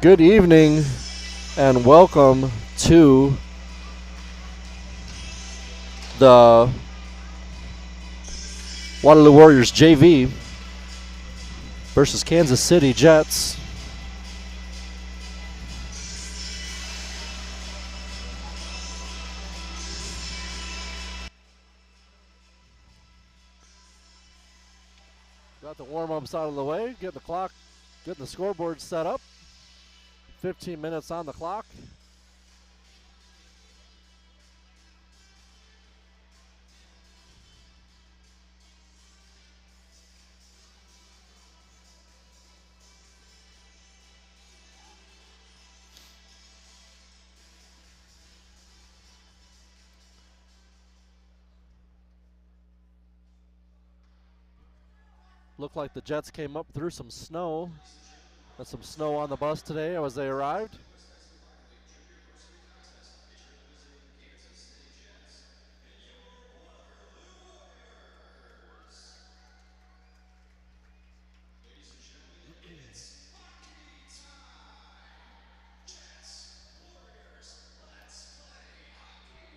Good evening and welcome to the Waterloo Warriors JV versus Kansas City Jets. Got the warm-ups out of the way, getting the scoreboard set up. 15 minutes on the clock. Looked like the Jets came up through some snow. Got some snow on the bus today as they arrived.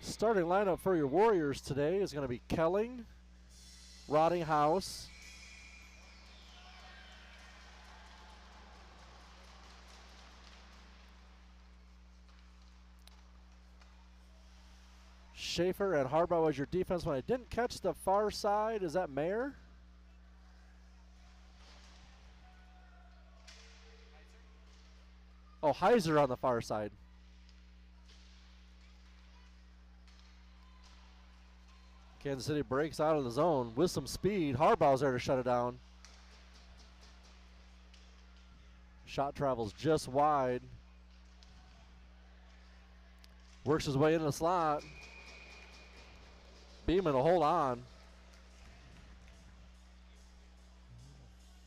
Starting lineup for your Warriors today is going to be Kelling, Rottinghouse, Schaefer and Harbaugh as your defense. When I didn't catch the far side, is that Mayer? Oh, Heiser on the far side. Kansas City breaks out of the zone with some speed. Harbaugh's there to shut it down. Shot travels just wide. Works his way into the slot. Beeman will hold on.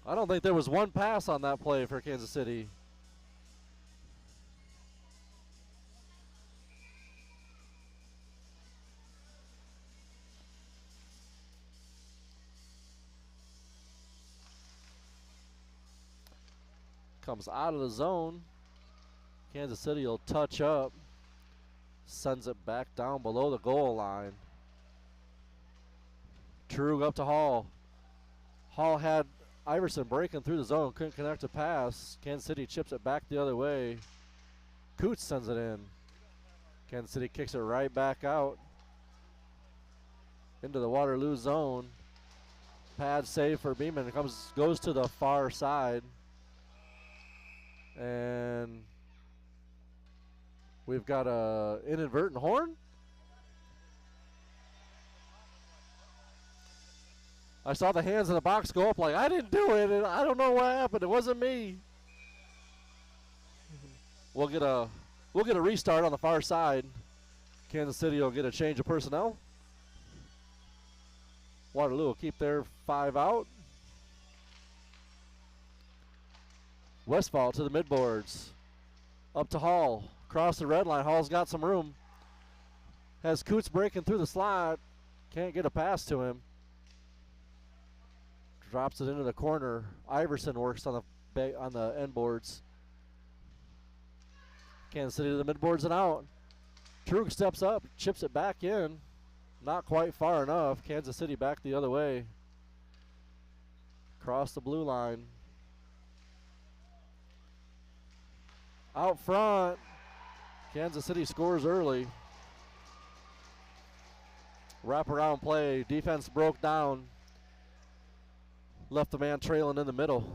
I don't think there was one pass on that play for Kansas City. Comes out of the zone. Kansas City will touch up. Sends it back down below the goal line. Trug up to Hall. Hall had Iverson breaking through the zone. Couldn't connect a pass. Kansas City chips it back the other way. Coots sends it in. Kansas City kicks it right back out into the Waterloo zone. Pad save for Beeman. Goes to the far side. And we've got a inadvertent horn. I saw the hands in the box go up like, I didn't do it, and I don't know what happened. It wasn't me. We'll get a restart on the far side. Kansas City will get a change of personnel. Waterloo will keep their 5 out. Westfall to the midboards. Up to Hall. Across the red line. Hall's got some room. Has Coots breaking through the slot. Can't get a pass to him. Drops it into the corner. Iverson works on the end boards. Kansas City to the midboards and out. Trug steps up, chips it back in. Not quite far enough. Kansas City back the other way. Across the blue line. Out front. Kansas City scores early. Wraparound play. Defense broke down. Left the man trailing in the middle.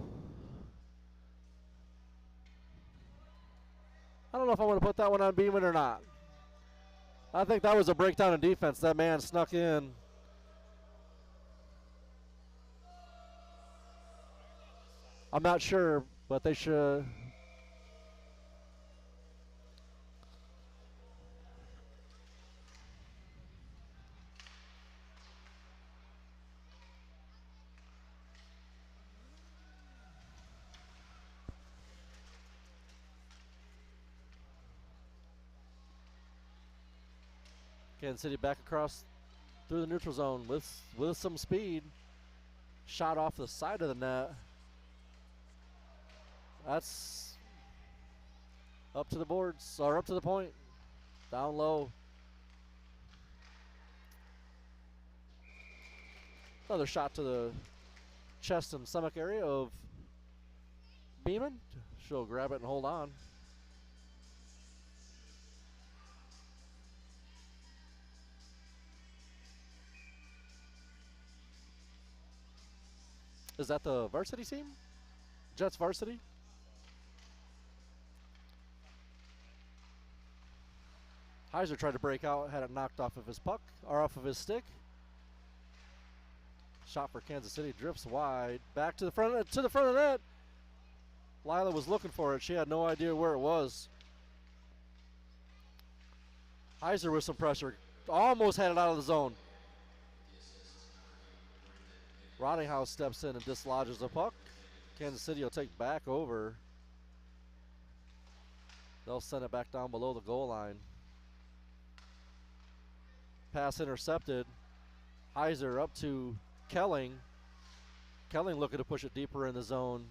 I don't know if I want to put that one on Beeman or not. I think that was a breakdown in defense. That man snuck in. I'm not sure, but they should. Kansas City back across through the neutral zone with some speed. Shot off the side of the net. That's Up to the boards, or up to the point. Down low. Another shot to the chest and stomach area of Beeman. She'll grab it and hold on. Is that the varsity team? Jets varsity? Heiser tried to break out, had it knocked off of his puck, or off of his stick. Shot for Kansas City, drifts wide. Back to the front of the net. Lila was looking for it. She had no idea where it was. Heiser with some pressure. Almost had it out of the zone. Rottinghouse steps in and dislodges the puck. Kansas City will take back over. They'll send it back down below the goal line. Pass intercepted. Heiser up to Kelling. Kelling looking to push it deeper in the zone.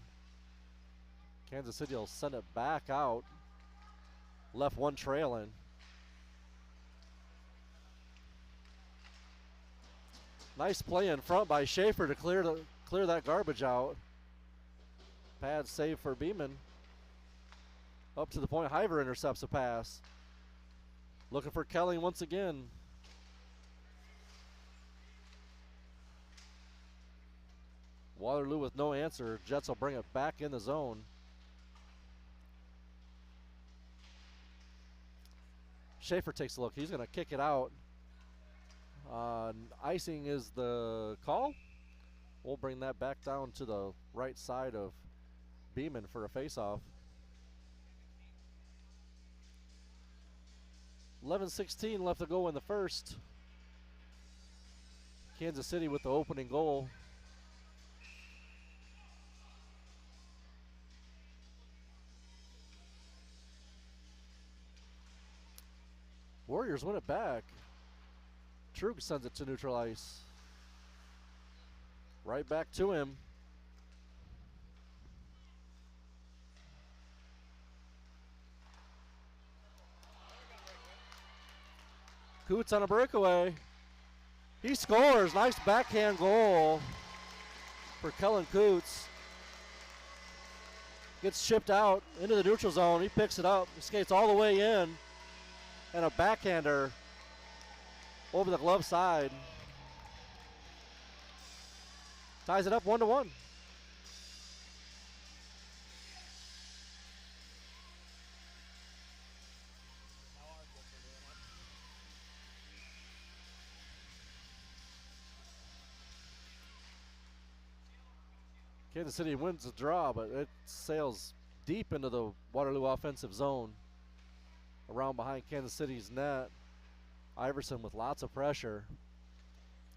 Kansas City will send it back out. Left one trailing. Nice play in front by Schaefer to clear that garbage out. Pad save for Beeman. Up to the point, Hiver intercepts a pass. Looking for Kelling once again. Waterloo with no answer. Jets will bring it back in the zone. Schaefer takes a look. He's going to kick it out. Icing is the call. We'll bring that back down to the right side of Beeman for a faceoff. 11:16 left to go in the first. Kansas City with the opening goal. Warriors win it back. Trug sends it to neutral ice. Right back to him. Coots on a breakaway. He scores. Nice backhand goal for Kellen Coots. Gets chipped out into the neutral zone. He picks it up. He skates all the way in. And a backhander over the glove side. Ties it up 1-1. Kansas City wins the draw, but it sails deep into the Waterloo offensive zone. Around behind Kansas City's net. Iverson with lots of pressure.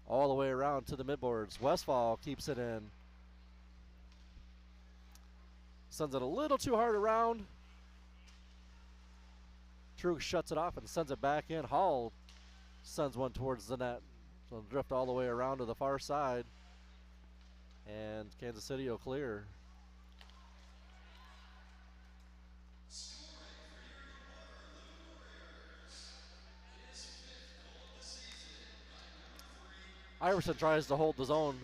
All the way around to the midboards. Westfall keeps it in. Sends it a little too hard around. Trug shuts it off and sends it back in. Hall sends one towards the net. So it'll drift all the way around to the far side. And Kansas City will clear. Iverson tries to hold the zone.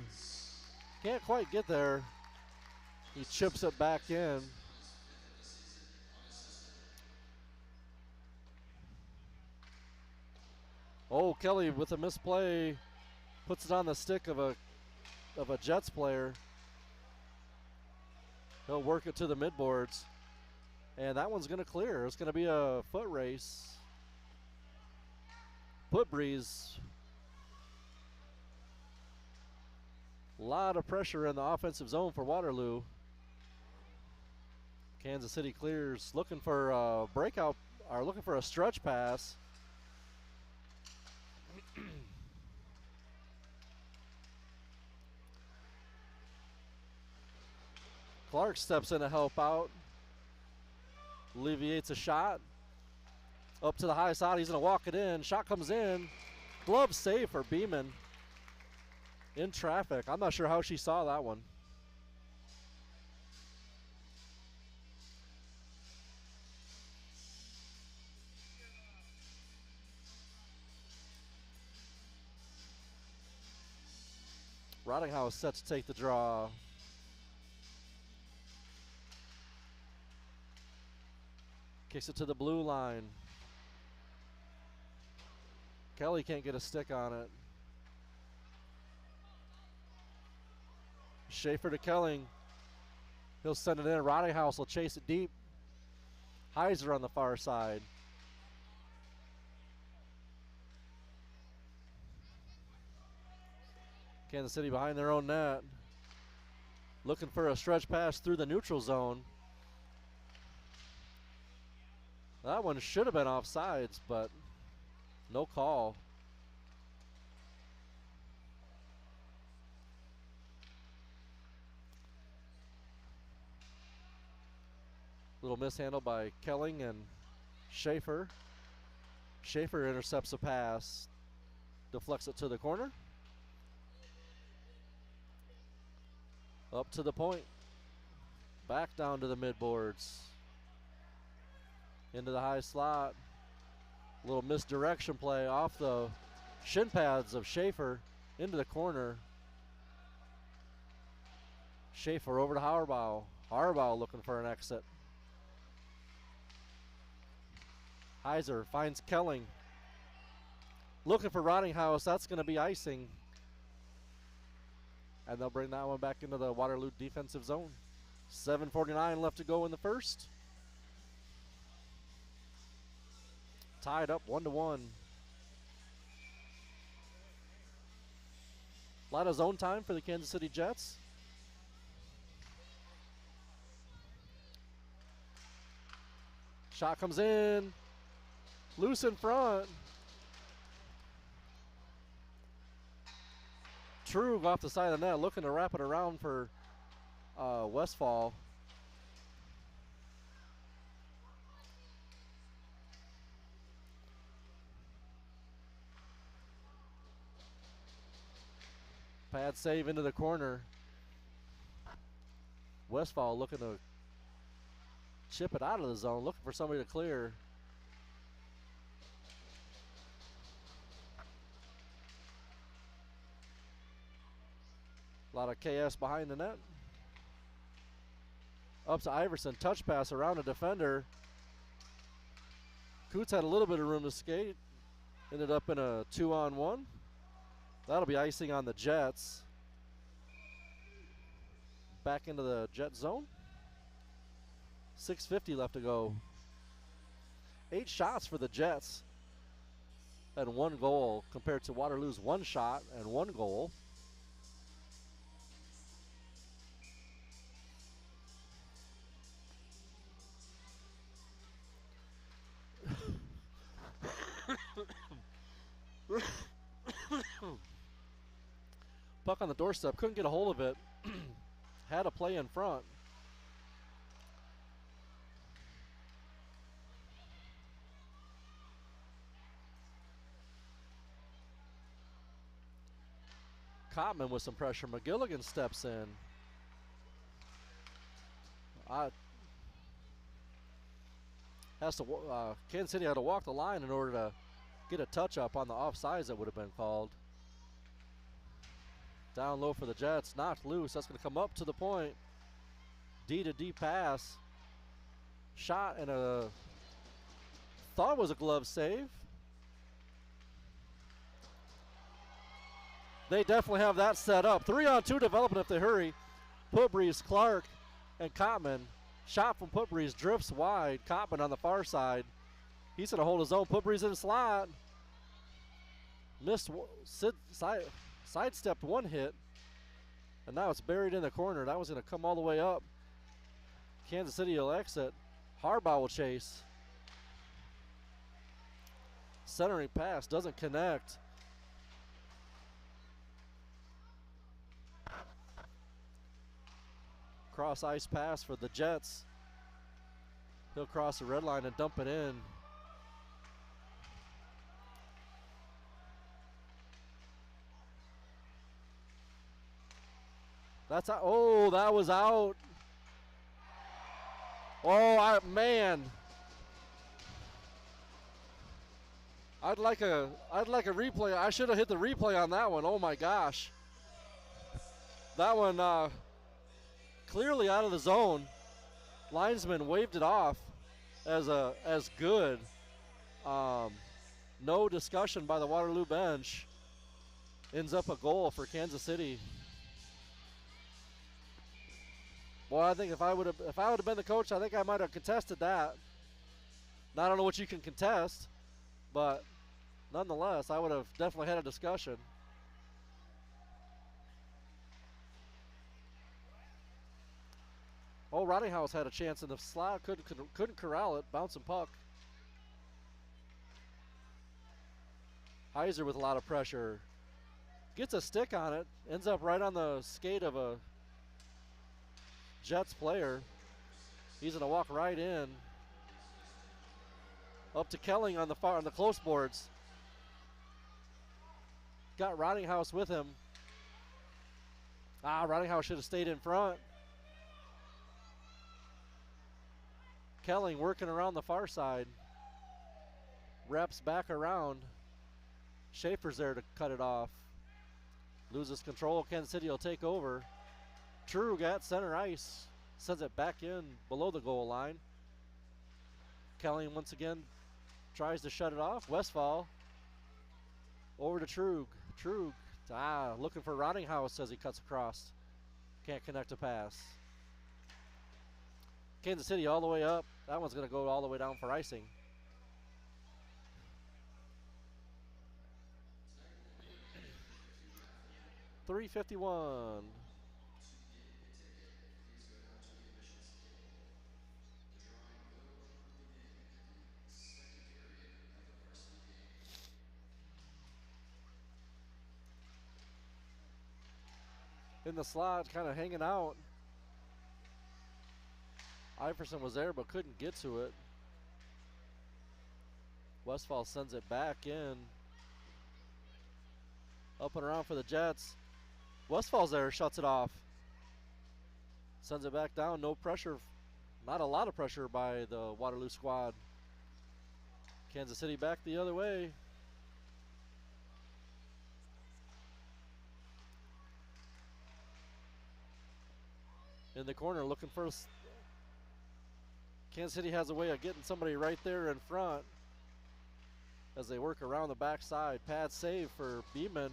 Can't quite get there. He chips it back in. Oh, Kelly with a misplay puts it on the stick of a Jets player. He'll work it to the midboards. And that one's going to clear. It's going to be a foot race. Foot breeze. A lot of pressure in the offensive zone for Waterloo. Kansas City clears, looking for a breakout, or looking for a stretch pass. Clark steps in to help out. Alleviates a shot. Up to the high side, he's going to walk it in. Shot comes in. Glove save for Beeman. In traffic. I'm not sure how she saw that one. Rottinghouse set to take the draw. Kicks it to the blue line. Kelly can't get a stick on it. Schaefer to Kelling. He'll send it in. Rottinghouse will chase it deep. Heiser on the far side. Kansas City behind their own net. Looking for a stretch pass through the neutral zone. That one should have been offsides, but no call. Little mishandle by Kelling and Schaefer. Schaefer intercepts a pass, deflects it to the corner. Up to the point. Back down to the midboards. Into the high slot. A little misdirection play off the shin pads of Schaefer into the corner. Schaefer over to Hauerbaugh. Hauerbaugh looking for an exit. Heiser finds Kelling. Looking for Rottinghouse. That's going to be icing. And they'll bring that one back into the Waterloo defensive zone. 7:49 left to go in the first. Tied up 1-1. A lot of zone time for the Kansas City Jets. Shot comes in. Loose in front. Trug off the side of the net, looking to wrap it around for Westfall. Pad save into the corner. Westfall looking to chip it out of the zone, looking for somebody to clear. A lot of KS behind the net. Up to Iverson, touch pass around a defender. Coots had a little bit of room to skate. Ended up in a 2-on-1. That'll be icing on the Jets. Back into the Jet zone. 6:50 left to go. 8 shots for the Jets and 1 goal compared to Waterloo's 1 shot and 1 goal. Puck on the doorstep, couldn't get a hold of it. Had a play in front. Cotman with some pressure. McGilligan steps in. Kansas City had to walk the line in order to get a touch up on the offsides that would have been called. Down low for the Jets, knocked loose. That's going to come up to the point. D to D pass. Shot and a thought was a glove save. They definitely have that set up. 3-on-2 developing if they hurry. Putbreeze, Clark, and Cotman. Shot from Putbreeze drifts wide. Cotman on the far side. He's going to hold his own. Putbreeze in the slot. Missed, sidestepped one hit. And now it's buried in the corner. That was going to come all the way up. Kansas City will exit. Hauerbaugh will chase. Centering pass doesn't connect. Cross ice pass for the Jets. He'll cross the red line and dump it in. That's out. Oh, that was out. Oh, man. I'd like a replay. I should have hit the replay on that one. Oh my gosh. That one clearly out of the zone. Linesman waved it off as good. No discussion by the Waterloo bench. Ends up a goal for Kansas City. Well, I think if I would have been the coach, I think I might have contested that. Now, I don't know what you can contest, but nonetheless, I would have definitely had a discussion. Oh, Rottinghouse had a chance in the slot, couldn't corral it, bouncing puck. Heiser with a lot of pressure. Gets a stick on it, ends up right on the skate of a Jets player. He's gonna walk right in. Up to Kelling on the close boards. Got Rottinghouse with him. Rottinghouse should have stayed in front. Kelling working around the far side. Reps back around. Schaefer's there to cut it off. Loses control. Kansas City will take over. Trug at center ice. Sends it back in below the goal line. Kelling once again tries to shut it off. Westphal over to Trug. Trug looking for Rottinghouse as he cuts across. Can't connect a pass. Kansas City all the way up. That one's going to go all the way down for icing. .351. In the slot, kind of hanging out. Iverson was there but couldn't get to it. Westphal sends it back in. Up and around for the Jets. Westphal's there, shuts it off. Sends it back down, no pressure. Not a lot of pressure by the Waterloo squad. Kansas City back the other way. In the corner looking for... Kansas City has a way of getting somebody right there in front as they work around the backside. Pad save for Beeman.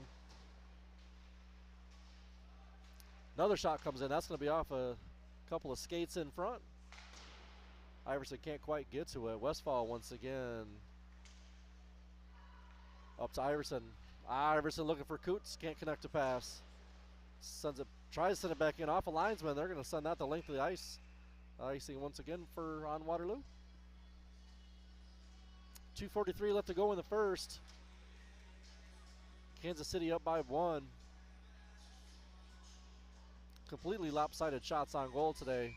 Another shot comes in. That's going to be off a couple of skates in front. Iverson can't quite get to it. Westphal once again. Up to Iverson. Iverson looking for Coots. Can't connect a pass. Sends it. Tries to send it back in off a linesman. They're going to send that the length of the ice. Icing once again on Waterloo. 2:43 left to go in the first. Kansas City up by 1. Completely lopsided shots on goal today.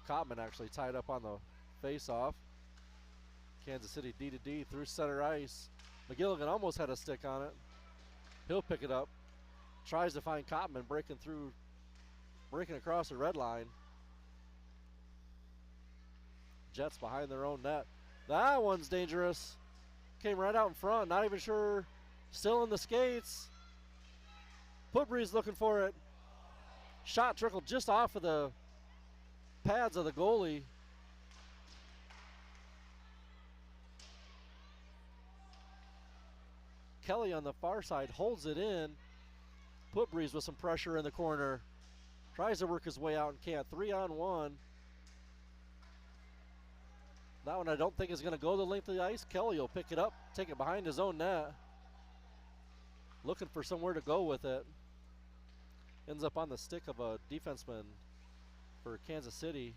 Cotman actually tied up on the face-off. Kansas City D to D through center ice. McGilligan almost had a stick on it. He'll pick it up. Tries to find Cotman breaking across the red line. Jets behind their own net. That one's dangerous. Came right out in front. Not even sure. Still in the skates. Putbreeze looking for it. Shot trickled just off of the pads of the goalie. Kelly on the far side holds it in. Putbreeze with some pressure in the corner. Tries to work his way out and can't. 3-on-1. That one I don't think is going to go the length of the ice. Kelly will pick it up, take it behind his own net. Looking for somewhere to go with it. Ends up on the stick of a defenseman for Kansas City.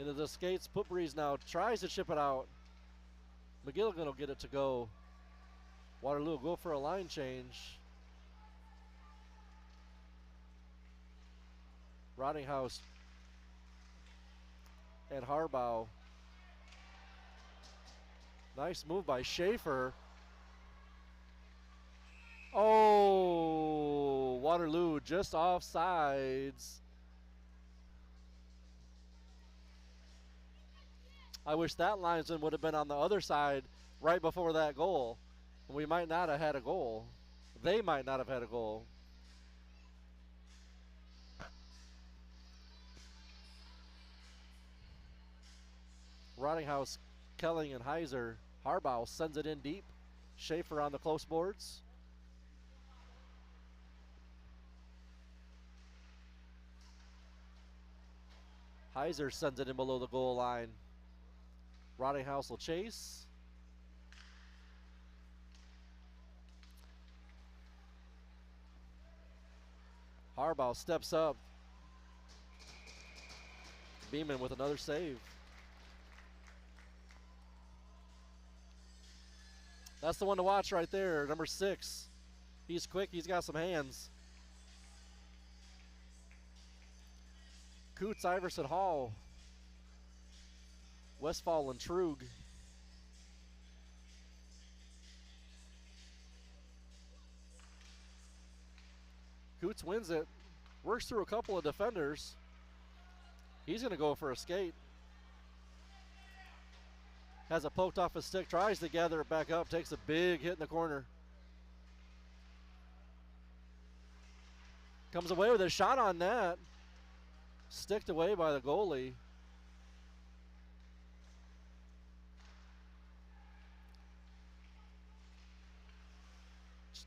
Into the skates. Putbreeze now tries to chip it out. McGilligan will get it to go. Waterloo will go for a line change. Rottinghouse and Harbaugh. Nice move by Schaefer. Oh, Waterloo just off sides. I wish that linesman would have been on the other side right before that goal. We might not have had a goal. They might not have had a goal. Rottinghouse, Kelling, and Heiser. Harbaugh sends it in deep. Schaefer on the close boards. Heiser sends it in below the goal line. Rottinghouse will chase. Harbaugh steps up. Beeman with another save. That's the one to watch right there, number 6. He's quick, he's got some hands. Coots, Iverson, Hall. Westfall and Trug. Coots wins it, works through a couple of defenders. He's going to go for a skate. Has it poked off his stick, tries to gather it back up, takes a big hit in the corner. Comes away with a shot on net. Sticked away by the goalie.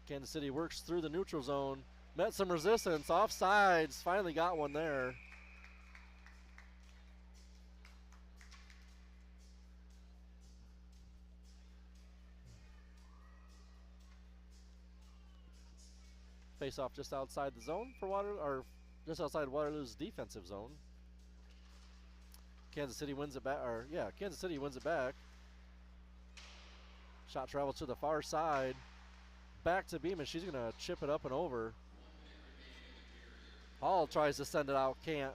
Kansas City works through the neutral zone. Met some resistance, offsides, finally got one there. Face off just outside the zone for just outside Waterloo's defensive zone. Kansas City wins it back, Kansas City wins it back. Shot travels to the far side. Back to Beeman, she's gonna chip it up and over. Hall tries to send it out, can't.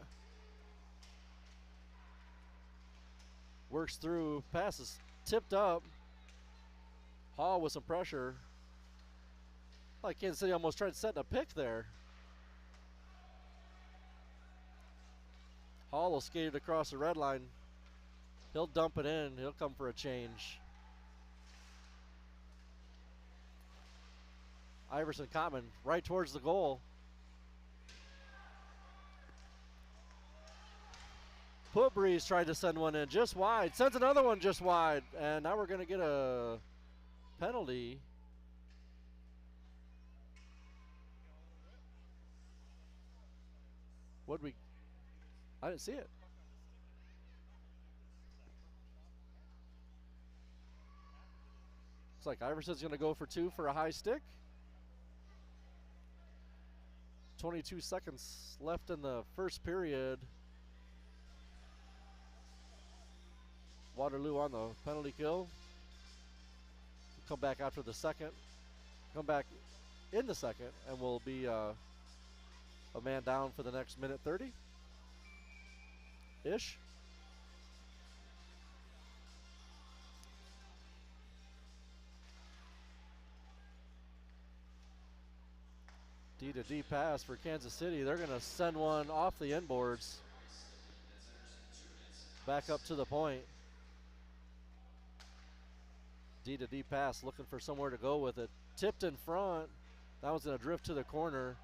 Works through, passes tipped up. Hall with some pressure. Like Kansas City almost tried setting a pick there. Hall will skate it across the red line. He'll dump it in. He'll come for a change. Iverson Common right towards the goal. Putbreeze tried to send one in just wide. Sends another one just wide. And now we're going to get a penalty. I didn't see it. Looks like Iverson's going to go for 2 for a high stick. 22 seconds left in the first period. Waterloo on the penalty kill. Come back after the second. Come back in the second, and we'll be a man down for the next minute 30-ish. D-to-D pass for Kansas City. They're going to send one off the inboards. Back up to the point. D-to-D pass, looking for somewhere to go with it. Tipped in front. That was going to drift to the corner.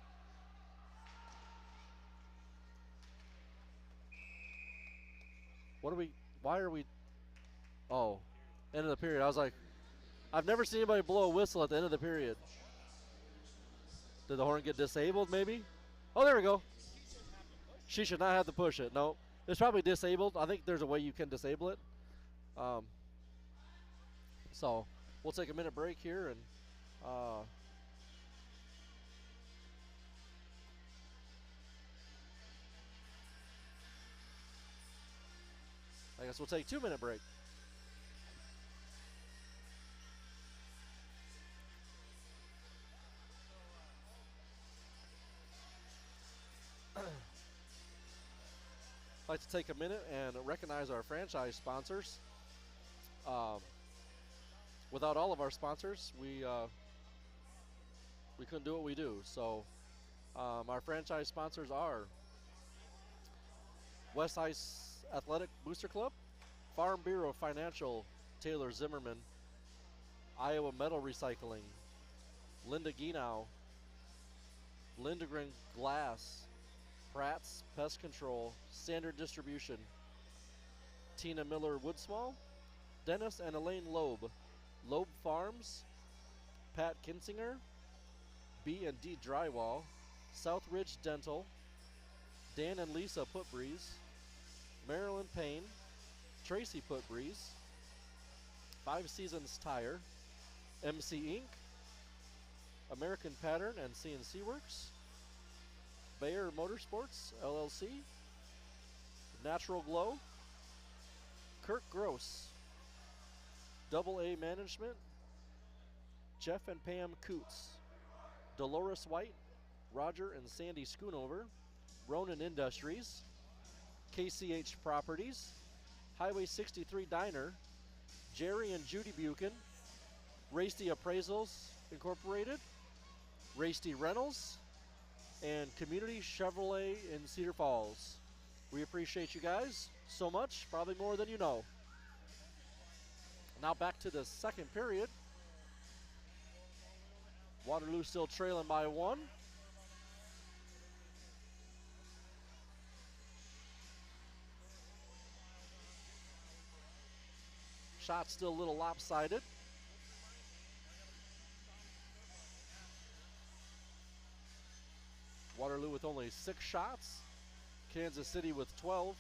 Why are we, oh, end of the period. I was like, I've never seen anybody blow a whistle at the end of the period. Did the horn get disabled maybe? Oh, there we go. She should not have to push it. No, it's probably disabled. I think there's a way you can disable it. So we'll take a minute break here, and I guess we'll take a 2-minute break. I'd like to take a minute and recognize our franchise sponsors. Without all of our sponsors, we couldn't do what we do. So Our franchise sponsors are West Ice Athletic Booster Club, Farm Bureau Financial, Taylor Zimmerman, Iowa Metal Recycling, Linda Gienow, Lindgren Glass, Pratt's Pest Control, Standard Distribution, Tina Miller Woodsmall, Dennis and Elaine Loeb, Loeb Farms, Pat Kinsinger, B&D Drywall, Southridge Dental, Dan and Lisa Putbreeze, Marilyn Payne, Tracy Putbreeze, Five Seasons Tire, MC Inc., American Pattern and CNC Works, Bayer Motorsports LLC, Natural Glow, Kirk Gross, Double A Management, Jeff and Pam Coots, Dolores White, Roger and Sandy Schoonover, Ronan Industries, KCH Properties, Highway 63 Diner, Jerry and Judy Buchan, Race-D Appraisals Incorporated, Race-D Rentals, and Community Chevrolet in Cedar Falls. We appreciate you guys so much, probably more than you know. Now back to the second period. Waterloo still trailing by 1. Shot still a little lopsided. Waterloo with only 6 shots. Kansas City with 12.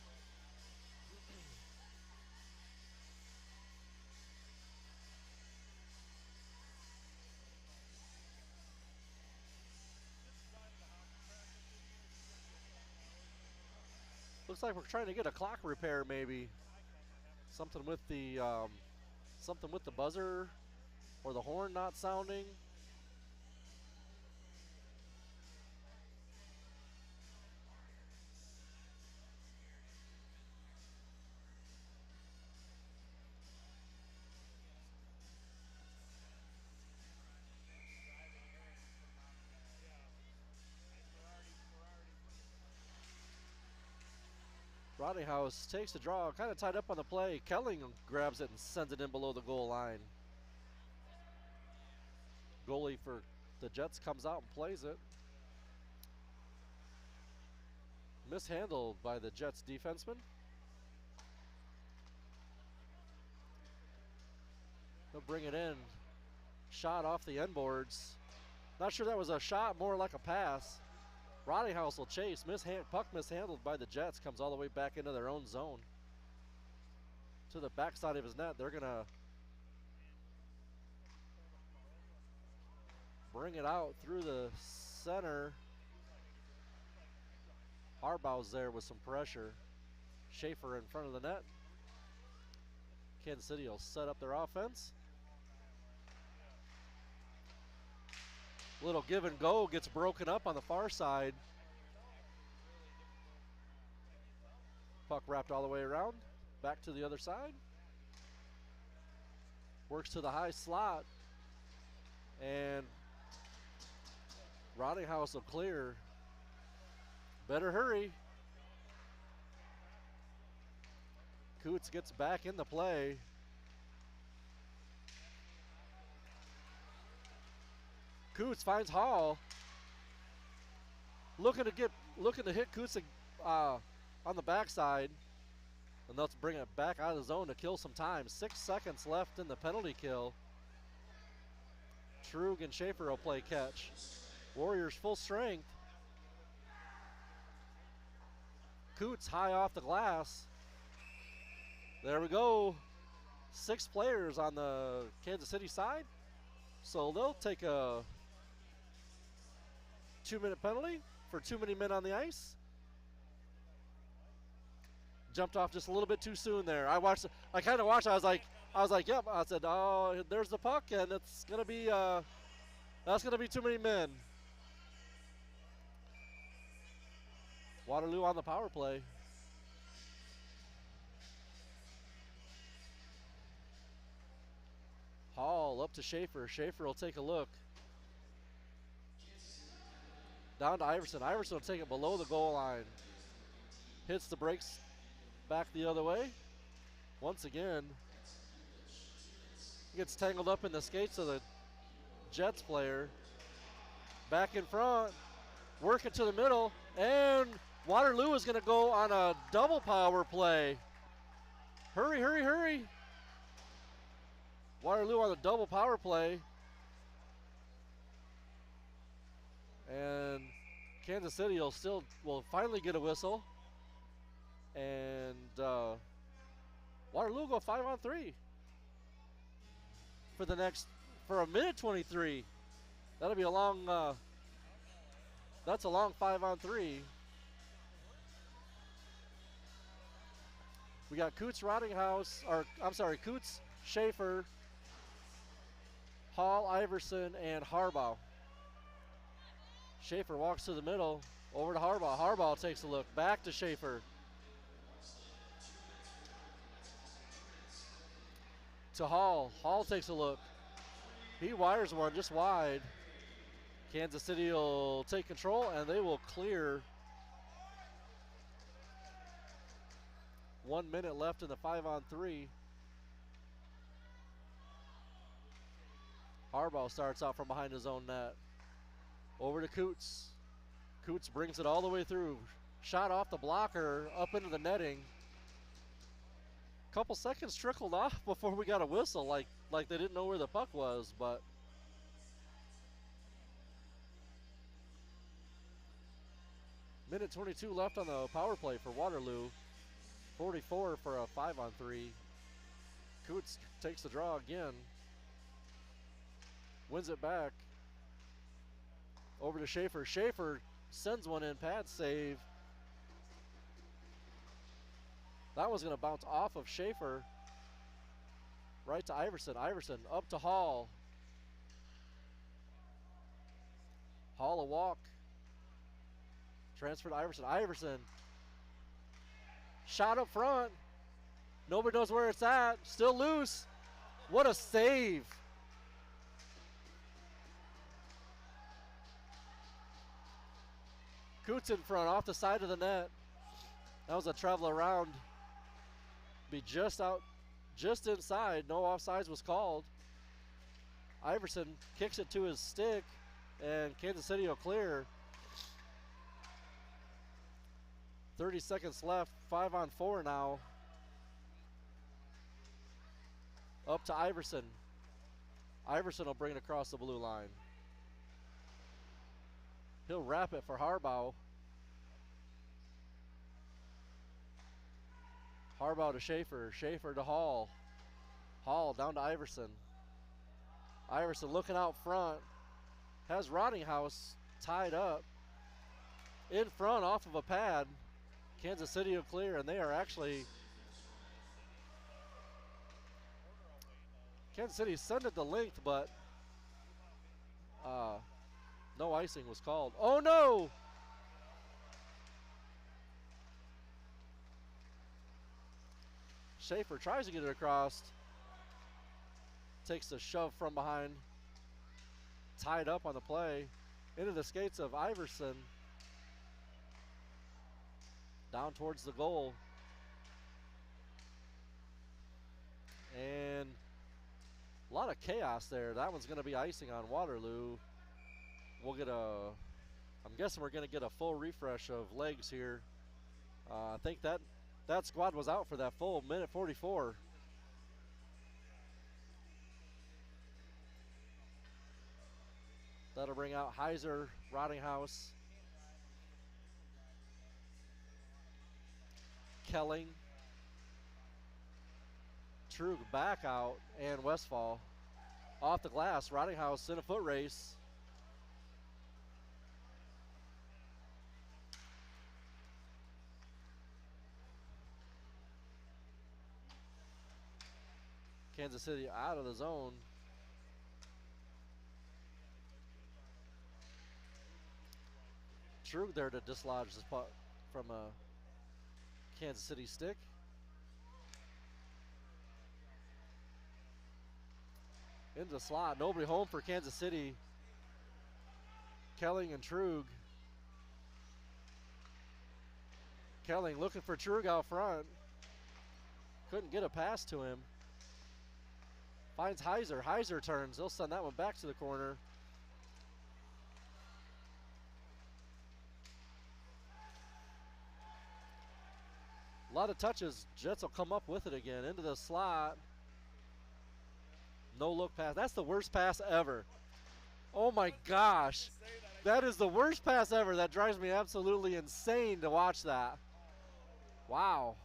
Looks like we're trying to get a clock repair, maybe. Something with the buzzer or the horn not sounding. Roddyhouse takes the draw, kind of tied up on the play. Kelling grabs it and sends it in below the goal line. Goalie for the Jets comes out and plays it. Mishandled by the Jets defenseman. He'll bring it in. Shot off the end boards. Not sure that was a shot, more like a pass. Roddyhouse will chase. Puck mishandled by the Jets. Comes all the way back into their own zone. To the backside of his net. They're going to bring it out through the center. Harbaugh's there with some pressure. Schaefer in front of the net. Kansas City will set up their offense. Little give and go gets broken up on the far side. Puck wrapped all the way around. Back to the other side. Works to the high slot. And Roddyhouse will clear. Better hurry. Coots gets back in the play. Coots finds Hall. Looking to hit Coots on the backside. And let's bring it back out of the zone to kill some time. 6 seconds left in the penalty kill. Trug and Schaefer will play catch. Warriors full strength. Coots high off the glass. There we go. 6 players on the Kansas City side. So they'll take a 2-minute penalty for too many men on the ice. Jumped off just a little bit too soon there. I kind of watched. I was like, yep. I said, oh, there's the puck, and it's gonna be that's gonna be too many men. Waterloo on the power play. Hall up to Schaefer. Schaefer will take a look. Down to Iverson. Iverson will take it below the goal line. Hits the brakes back the other way. Once again, gets tangled up in the skates of the Jets player. Back in front, working to the middle, and Waterloo is going to go on a double power play. Hurry, hurry, hurry. Waterloo on the double power play. And Kansas City will finally get a whistle. And Waterloo will go 5-on-3 for a minute 23. That'll be a long, that's a long 5-on-3. We got Coots, Coots, Schaefer, Hall, Iverson, and Harbaugh. Schaefer walks to the middle, over to Harbaugh. Harbaugh takes a look, back to Schaefer. To Hall. Hall takes a look. He wires one just wide. Kansas City will take control, and they will clear. 1 minute left in the 5-on-3. Harbaugh starts out from behind his own net. Over to Coots. Coots brings it all the way through. Shot off the blocker, up into the netting. Couple seconds trickled off before we got a whistle, like they didn't know where the puck was, but minute 22 left on the power play for Waterloo. 44 for a 5-on-3. Coots takes the draw again. Wins it back. Over to Schaefer. Schaefer sends one in, pad save. That was going to bounce off of Schaefer. Right to Iverson. Iverson up to Hall. Hall a walk. Transfer to Iverson. Iverson. Shot up front. Nobody knows where it's at. Still loose. What a save. Coots in front, off the side of the net. That was a travel around. Be just out, just inside. No offsides was called. Iverson kicks it to his stick, and Kansas City will clear. 30 seconds left, 5-on-4 now. Up to Iverson. Iverson will bring it across the blue line. He'll wrap it for Harbaugh. Harbaugh to Schaefer. Schaefer to Hall. Hall down to Iverson. Iverson looking out front. Has Rottinghouse tied up. In front off of a pad. Kansas City will clear, and they are actually... Kansas City sent it the length, but no icing was called. Oh no! Schaefer tries to get it across. Takes a shove from behind. Tied up on the play. Into the skates of Iverson. Down towards the goal. And a lot of chaos there. That one's going to be icing on Waterloo. We'll get I'm guessing we're going to get a full refresh of legs here. I think that squad was out for that full minute 44. That'll bring out Heiser, Rottinghouse, Kelling, Trug back out, and Westfall. Off the glass, Rottinghouse in a foot race. Kansas City out of the zone. Trug there to dislodge this puck from a Kansas City stick. Into the slot. Nobody home for Kansas City. Kelling and Trug Kelling looking for Trug out front. Couldn't get a pass to him. Finds Heiser. Heiser turns. He'll send that one back to the corner. A lot of touches. Jets will come up with it again. Into the slot. No look pass. That's the worst pass ever. Oh my gosh. That is the worst pass ever. That drives me absolutely insane to watch that. Wow.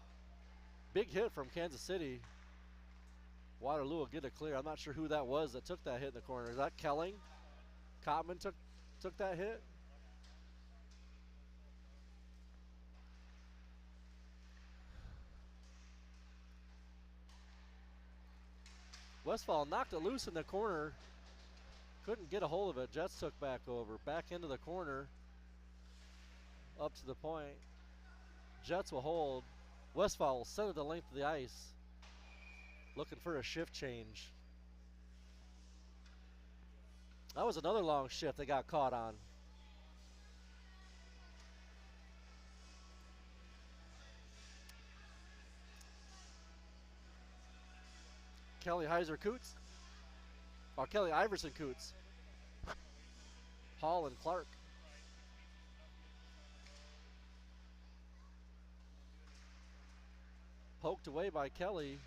Big hit from Kansas City. Waterloo will get it clear. I'm not sure who that was that took that hit in the corner. Is that Kelling? Cotman took that hit? Westfall knocked it loose in the corner. Couldn't get a hold of it. Jets took back over. Back into the corner. Up to the point. Jets will hold. Westfall will send it the length of the ice. Looking for a shift change. That was another long shift they got caught on. Kelly Heiser Coots. Or Kelly Iverson Coots. Hall and Clark. Poked away by Kelly.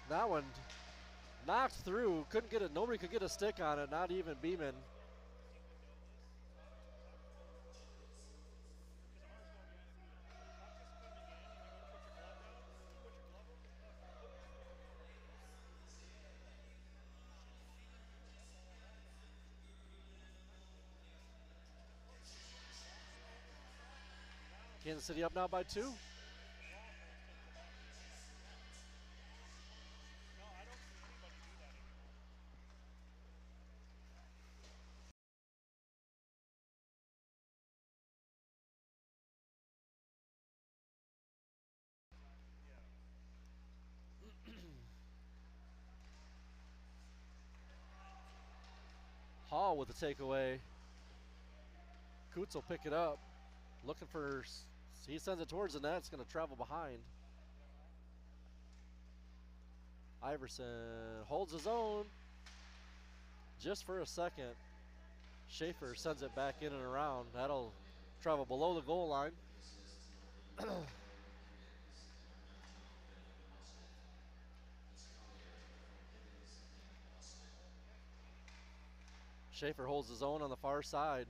That one knocked through. Couldn't get it. Nobody could get a stick on it. Not even Beeman. Kansas City up now by 2. Hall with the takeaway. Coots will pick it up. Looking for, he sends it towards the net. It's going to travel behind. Iverson holds his own just for a second. Schaefer sends it back in and around. That'll travel below the goal line. Schaefer holds his own on the far side.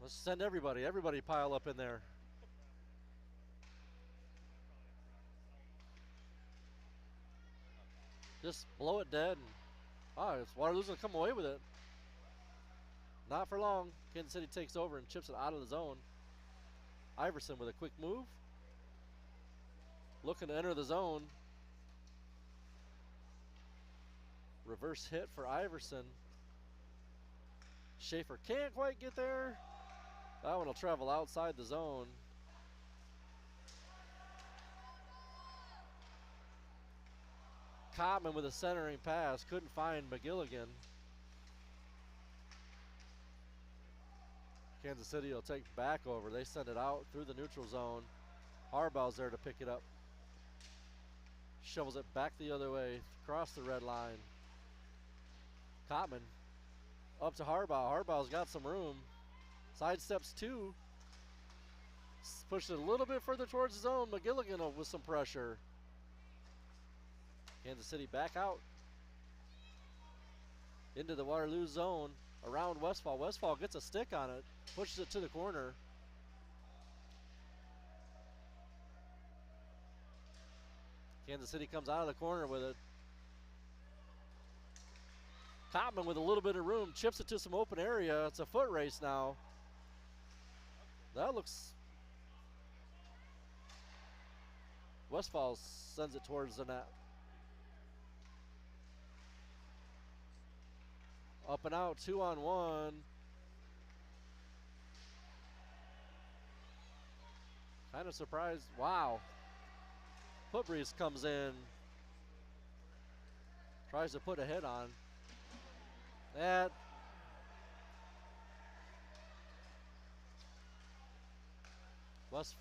Let's send everybody pile up in there. Just blow it dead. It's Waterloo's gonna come away with it. Not for long. Kansas City takes over and chips it out of the zone. Iverson with a quick move. Looking to enter the zone. Reverse hit for Iverson. Schaefer can't quite get there. That one will travel outside the zone. Cotman with a centering pass. Couldn't find McGilligan. Kansas City will take back over. They send it out through the neutral zone. Harbaugh's there to pick it up. Shovels it back the other way, across the red line. Cotman up to Harbaugh. Harbaugh's got some room. Sidesteps 2. Pushes it a little bit further towards the zone. McGilligan with some pressure. Kansas City back out. Into the Waterloo zone. Around Westfall. Westfall gets a stick on it. Pushes it to the corner. Kansas City comes out of the corner with it. Cotman with a little bit of room. Chips it to some open area. It's a foot race now. That looks... Westfall sends it towards the net. Up and out, 2-on-1. Kind of surprised. Wow. Foot breeze comes in. Tries to put a hit on. That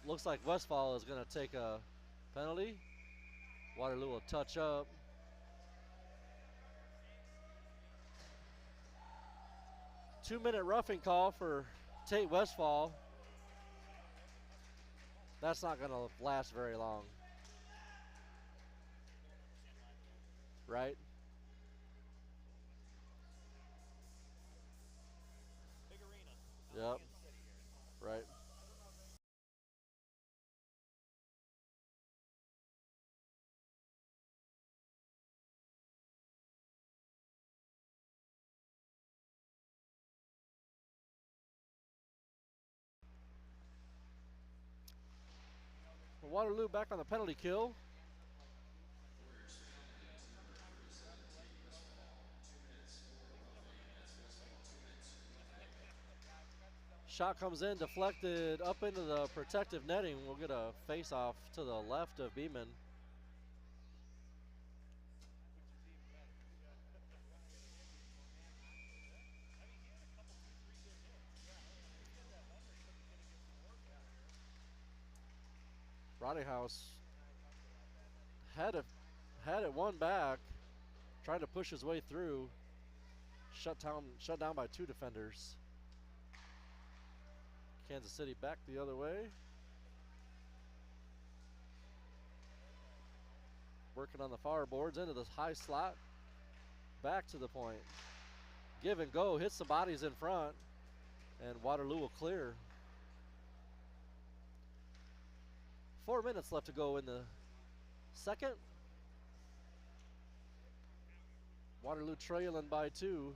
looks like Westfall is going to take a penalty. Waterloo will touch up. Two-minute roughing call for Tate Westfall. That's not going to last very long. Right? Yep. Right. Waterloo back on the penalty kill. Shot comes in, deflected up into the protective netting. We'll get a face-off to the left of Beeman. Rottinghouse had it one back, tried to push his way through. Shut down by two defenders. Kansas City back the other way. Working on the far boards into the high slot. Back to the point. Give and go, hits the bodies in front, and Waterloo will clear. 4 minutes left to go in the second. Waterloo trailing by 2.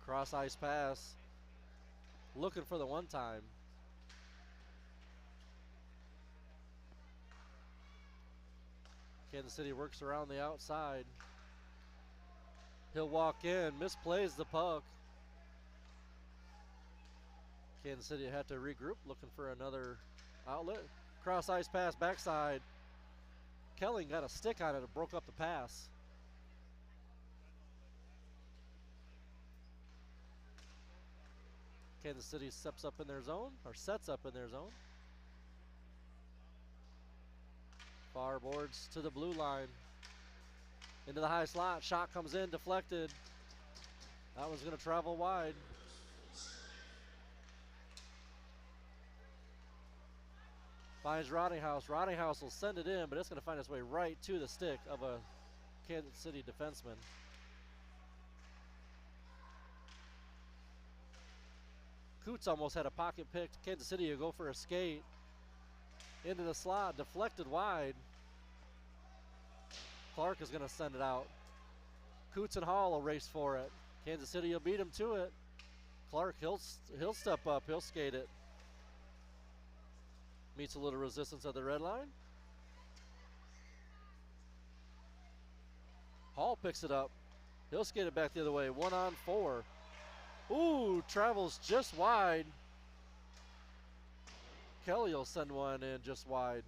Cross ice pass. Looking for the one time. Kansas City works around the outside. He'll walk in, misplays the puck. Kansas City had to regroup, looking for another outlet. Cross ice pass backside. Kelling got a stick on it and broke up the pass. Kansas City sets up in their zone. Far boards to the blue line. Into the high slot. Shot comes in, deflected. That one's going to travel wide. Finds Rottinghouse. Rottinghouse will send it in, but it's going to find its way right to the stick of a Kansas City defenseman. Coots almost had a pocket pick. Kansas City will go for a skate. Into the slot, deflected wide. Clark is going to send it out. Coots and Hall will race for it. Kansas City will beat him to it. Clark, he'll step up, he'll skate it. Meets a little resistance at the red line. Hall picks it up. He'll skate it back the other way. 1-on-4. Ooh, travels just wide. Kelly will send one in just wide.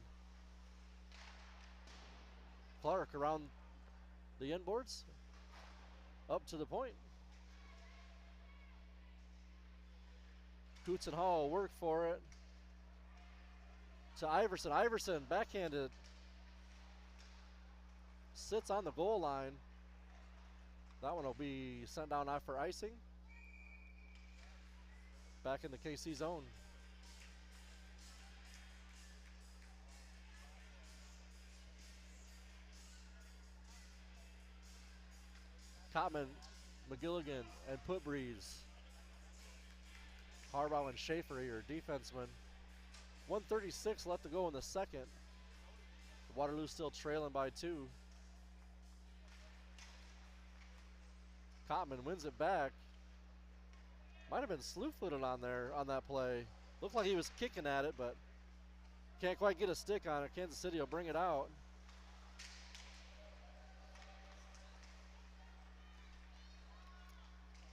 Clark around the inboards. Up to the point. Coots and Hall work for it. To Iverson. Iverson backhanded. Sits on the goal line. That one will be sent down after icing. Back in the KC zone. Cotman, McGilligan, and Putbreeze. Harbaugh and Schaefer, your defensemen. 1:36 left to go in the second. Waterloo still trailing by 2. Cotman wins it back. Might have been slew-footed on there on that play. Looked like he was kicking at it, but can't quite get a stick on it. Kansas City will bring it out.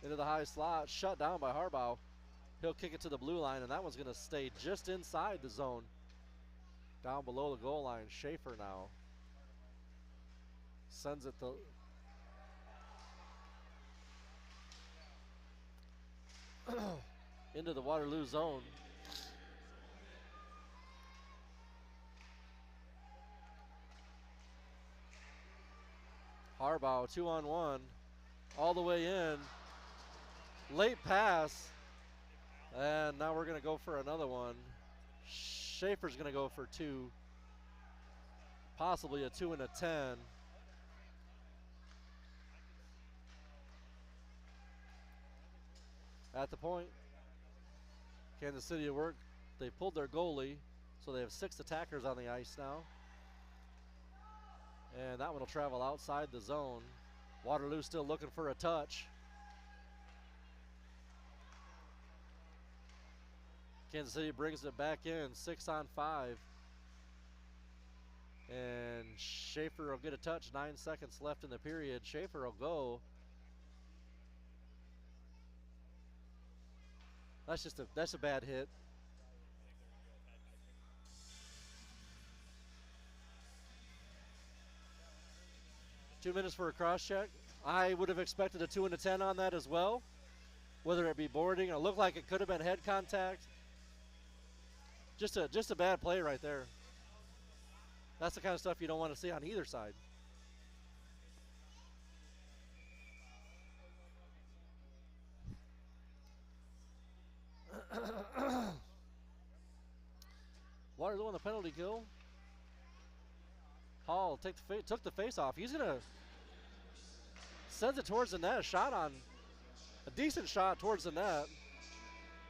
into the high slot, shut down by Harbaugh. He'll kick it to the blue line, and that one's going to stay just inside the zone. Down below the goal line, Schaefer now sends it into the Waterloo zone. Harbaugh 2-on-1, all the way in. Late pass, and now we're going to go for another one. Schaefer's going to go for 2, possibly a 2 and a 10. At the point, Kansas City at work. They pulled their goalie, so they have 6 attackers on the ice now. And that one will travel outside the zone. Waterloo still looking for a touch. Kansas City brings it back in, 6-on-5. And Schaefer will get a touch, 9 seconds left in the period. Schaefer will go. That's a bad hit. Two minutes for a cross check. I would have expected a 2 and a 10 on that as well. Whether it be boarding, it looked like it could have been head contact. Just a bad play right there. That's the kind of stuff you don't want to see on either side. Waterloo on the penalty kill. Hall took the face off. He's gonna sends it towards the net. A decent shot towards the net,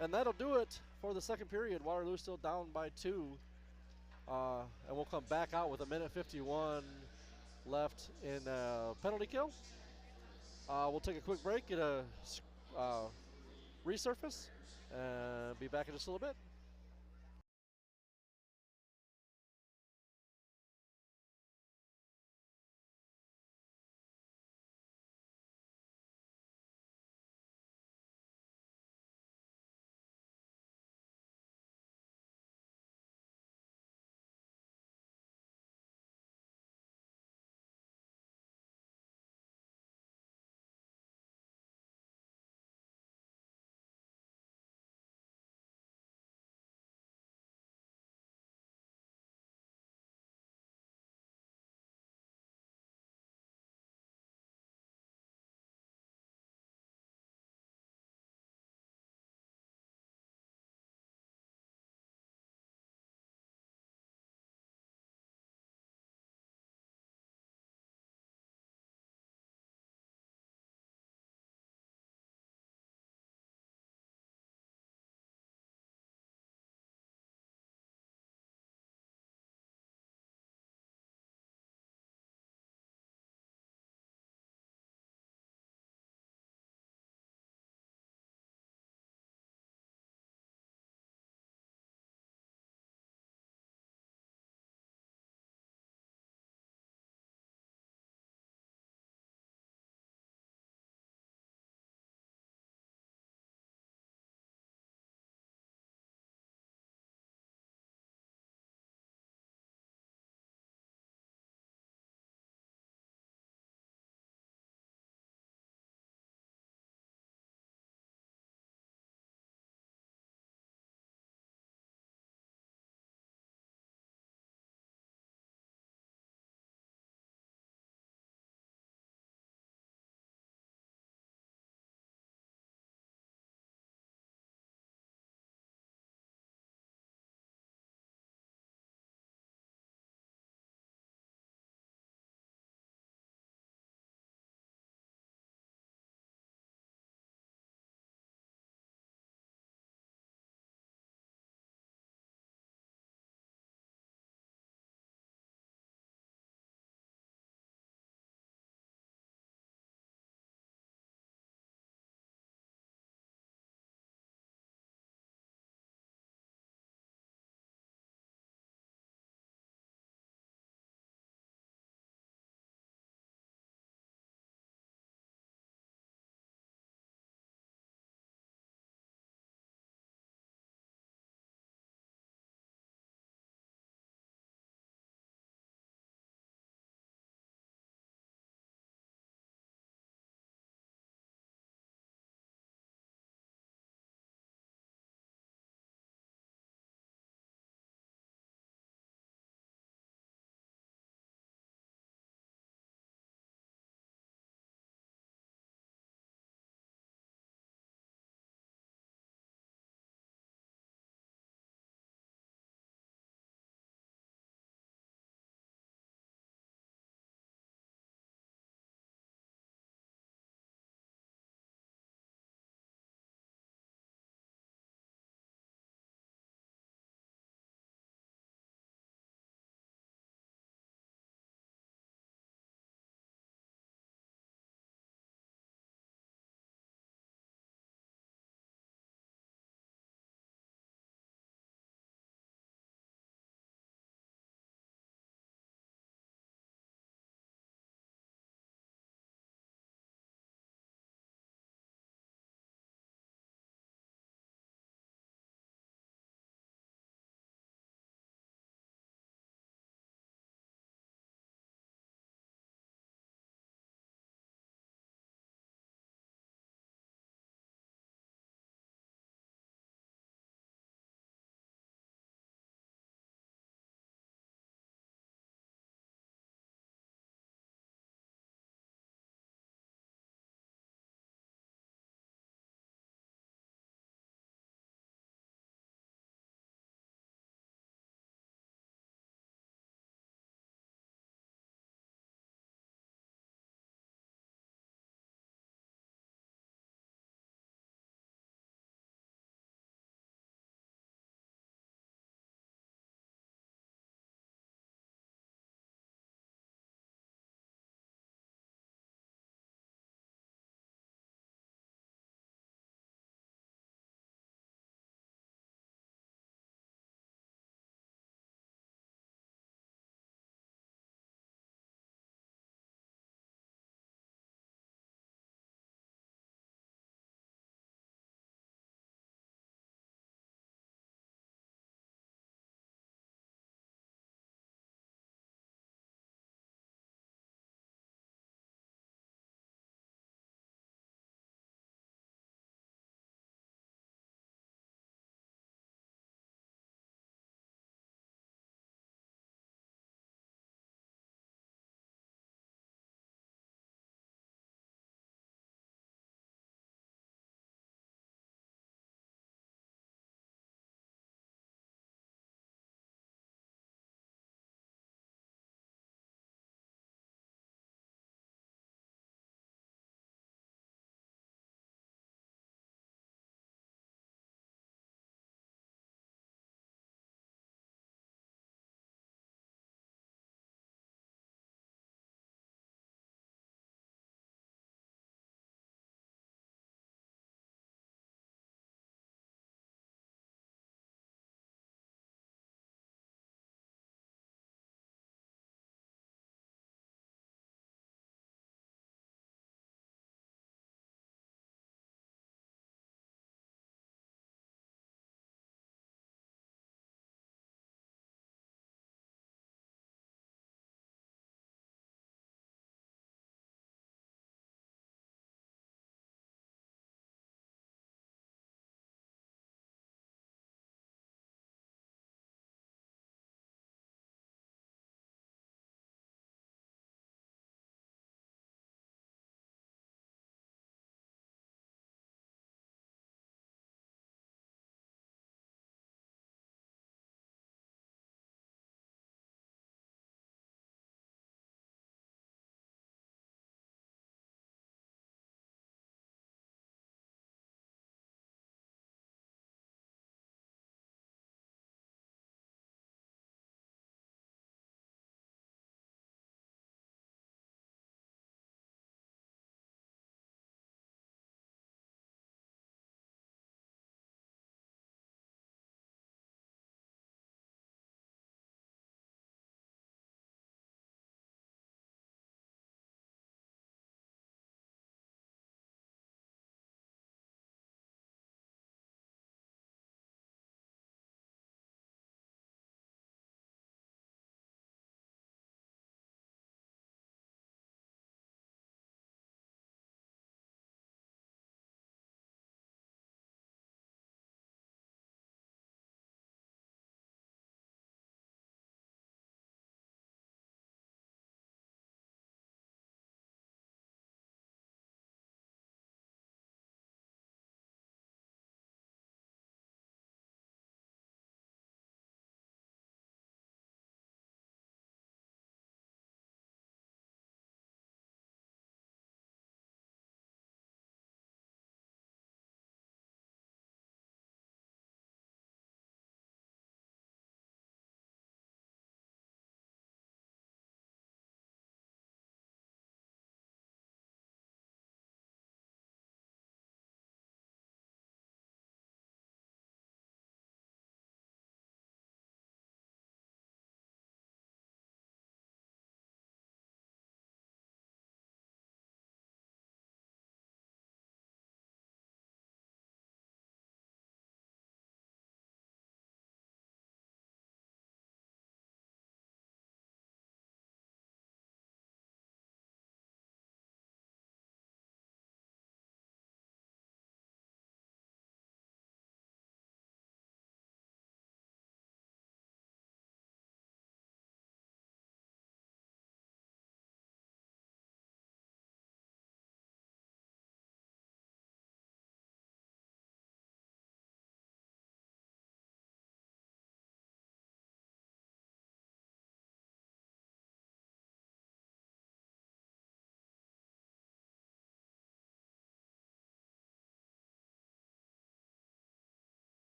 and that'll do it for the second period. Waterloo still down by 2, and we'll come back out with 1:51 left in penalty kill. We'll take a quick break, get a resurface, and be back in just a little bit.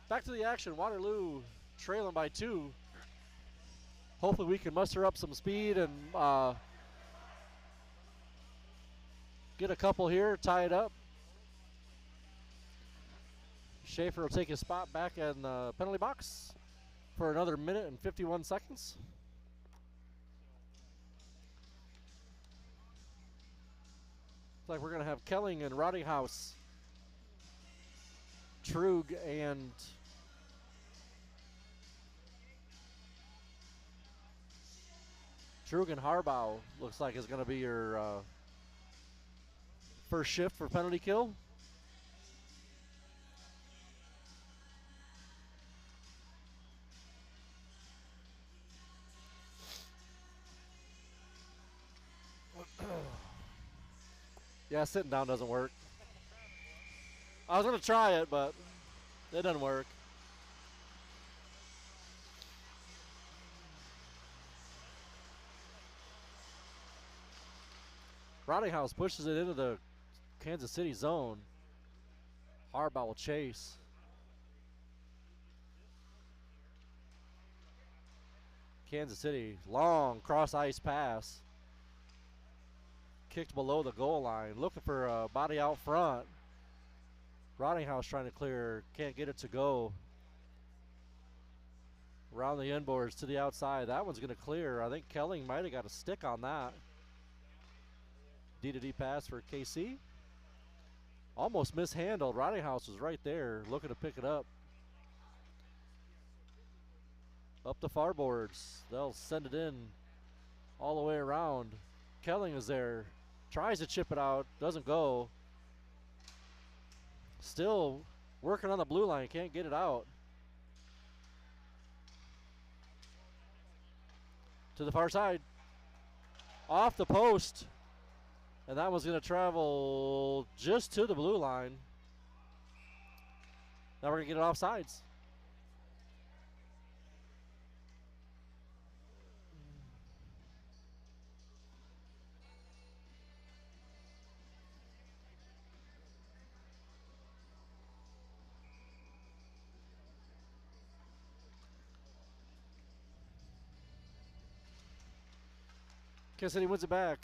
Back to the action. Waterloo trailing by 2. Hopefully we can muster up some speed and get a couple here, tie it up. Schaefer will take his spot back in the penalty box for another minute and 51 seconds. Looks like we're going to have Kelling and Rottinghouse, Trug and Harbaugh looks like is going to be your first shift for penalty kill. Yeah, sitting down doesn't work. I was going to try it, but it doesn't work. Rottinghouse pushes it into the Kansas City zone. Harbaugh will chase. Kansas City, long cross ice pass. Kicked below the goal line. Looking for a body out front. Rottinghouse trying to clear. Can't get it to go. Around the inboards to the outside. That one's going to clear. I think Kelling might have got a stick on that. D-to-D pass for KC. Almost mishandled. Rottinghouse was right there looking to pick it up. Up the far boards. They'll send it in all the way around. Kelling is there. Tries to chip it out. Doesn't go. Still working on the blue line. Can't get it out. To the far side. Off the post. And that one's going to travel just to the blue line. Now we're going to get it off sides. Kansas City wins it back.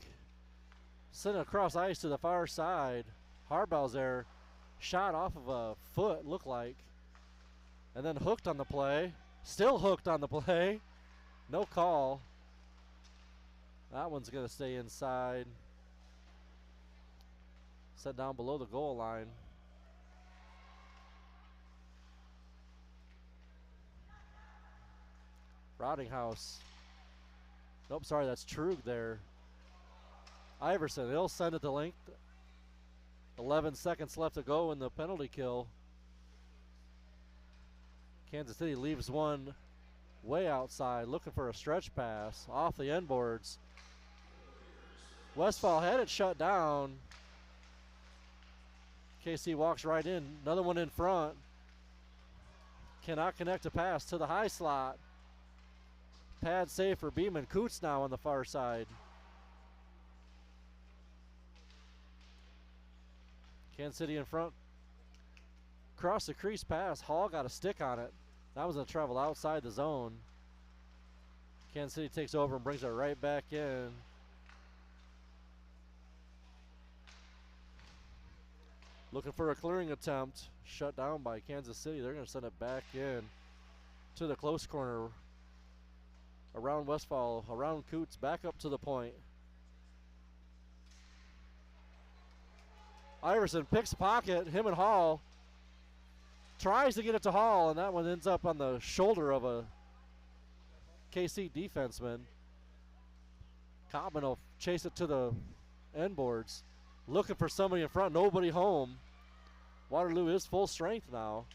Sent it across ice to the far side. Harbaugh's there. Shot off of a foot, looked like. And then hooked on the play. Still hooked on the play. No call. That one's going to stay inside. Set down below the goal line. Rottinghouse. Nope, sorry, that's Trug there. Iverson, he'll send it to length. 11 seconds left to go in the penalty kill. Kansas City leaves one way outside, looking for a stretch pass off the end boards. Westfall had it shut down. KC walks right in. Another one in front. Cannot connect a pass to the high slot. Pad save for Beeman. Coots now on the far side. Kansas City in front. Cross the crease pass. Hall got a stick on it. That was going to travel outside the zone. Kansas City takes over and brings it right back in. Looking for a clearing attempt. Shut down by Kansas City. They're going to send it back in to the close corner. Around Westfall, around Coots, back up to the point. Iverson picks pocket, him and Hall. Tries to get it to Hall, and that one ends up on the shoulder of a KC defenseman. Cobbin will chase it to the end boards. Looking for somebody in front, nobody home. Waterloo is full strength now.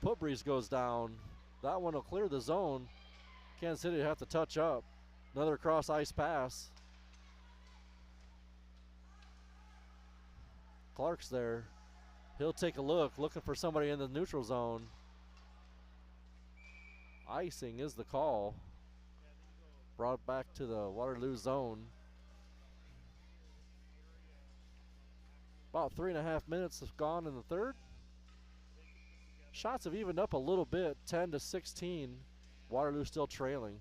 Putbreeze goes down. That one will clear the zone. Kansas City will have to touch up. Another cross ice pass. Clark's there. He'll take a look, looking for somebody in the neutral zone. Icing is the call. Brought back to the Waterloo zone. About 3.5 minutes have gone in the third. Shots have evened up a little bit, 10-16. Waterloo still trailing.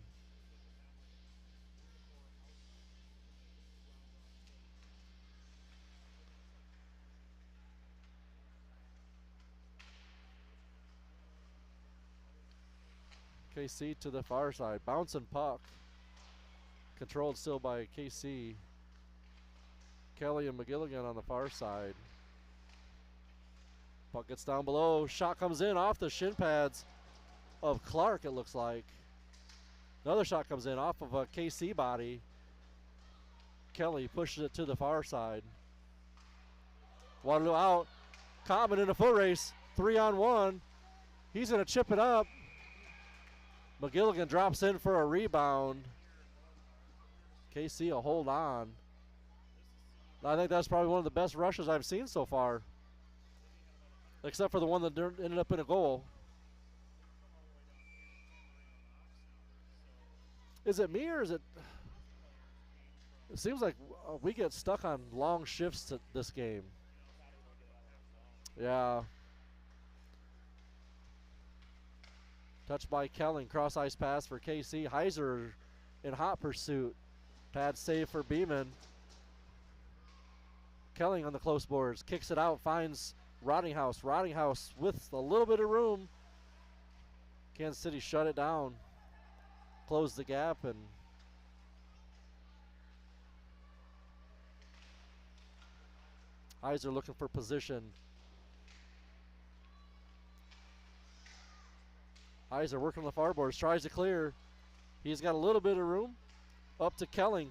KC to the far side. Bouncing puck. Controlled still by KC. Kelly and McGilligan on the far side. Puck gets down below. Shot comes in off the shin pads of Clark, it looks like. Another shot comes in off of a KC body. Kelly pushes it to the far side. Waterloo out. Common in a foot race. 3-on-1. He's going to chip it up. McGilligan drops in for a rebound. KC will hold on. I think that's probably one of the best rushes I've seen so far. Except for the one that ended up in a goal. Is it me or is it... It seems like we get stuck on long shifts to this game. Yeah. Touched by Kelling. Cross ice pass for KC. Heiser in hot pursuit. Pad save for Beeman. Kelling on the close boards. Kicks it out. Finds Rottinghouse. Rottinghouse with a little bit of room. Kansas City shut it down. Closed the gap and Heiser looking for position. Heiser working on the far boards. Tries to clear. He's got a little bit of room. Up to Kelling.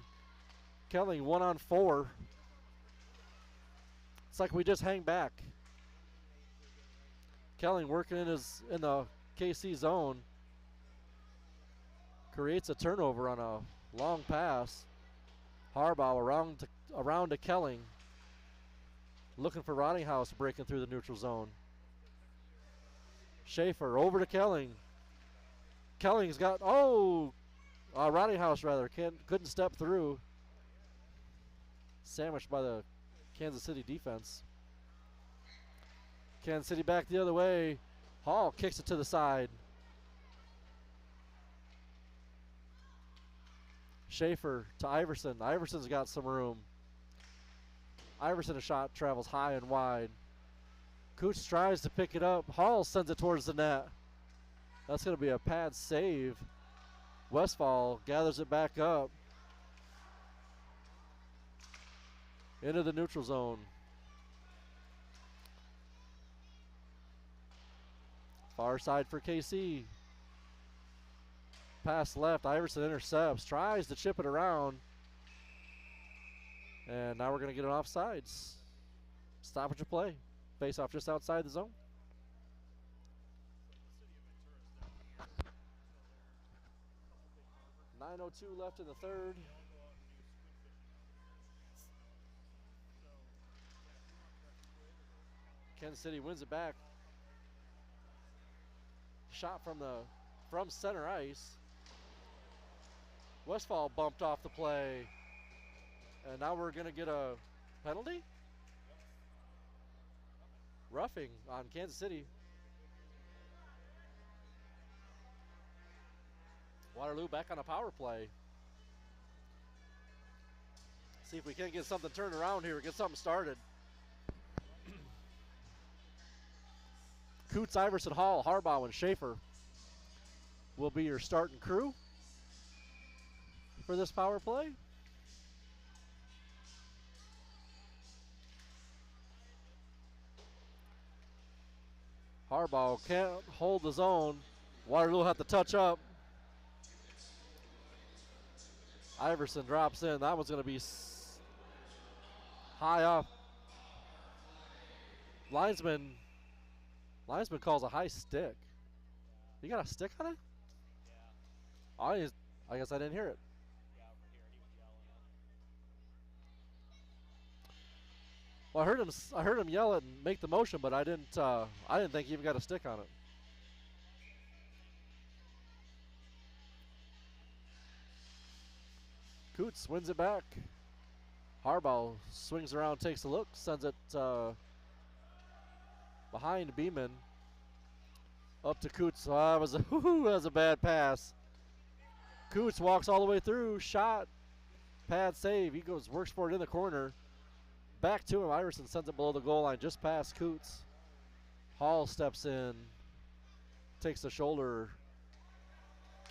Kelling 1-on-4. It's like we just hang back. Kelling working in the KC zone. Creates a turnover on a long pass. Harbaugh around to Kelling. Looking for Rottinghouse breaking through the neutral zone. Schaefer over to Kelling. Kelling's got, Rottinghouse rather, couldn't step through. Sandwiched by the Kansas City defense. Kansas City back the other way. Hall kicks it to the side. Schaefer to Iverson. Iverson's got some room. Iverson, a shot travels high and wide. Coots tries to pick it up. Hall sends it towards the net. That's going to be a pad save. Westfall gathers it back up. Into the neutral zone. Far side for KC. Pass left. Iverson intercepts. Tries to chip it around. And now we're going to get an offsides. Stoppage of play. Face off just outside the zone. .902 left in the third. Kansas City wins it back. Shot from center ice. Westfall bumped off the play. And now we're going to get a penalty? Roughing on Kansas City. Waterloo back on a power play. See if we can get something turned around here, get something started. Coots, Iverson, Hall, Harbaugh, and Schaefer will be your starting crew for this power play. Harbaugh can't hold the zone. Waterloo will have to touch up. Iverson drops in. That one's going to be high up. Linesman calls a high stick. You got a stick on it? Yeah. I guess I didn't hear it. Yeah, over here he was yelling. Well, I heard him yell it and make the motion, but I didn't think he even got a stick on it. Coots wins it back. Harbaugh swings around, takes a look, sends it behind Beeman. Up to Coots. That was a bad pass. Coots walks all the way through. Shot. Pad save. He goes, works for it in the corner. Back to him. Iverson sends it below the goal line, just past Coots. Hall steps in. Takes the shoulder.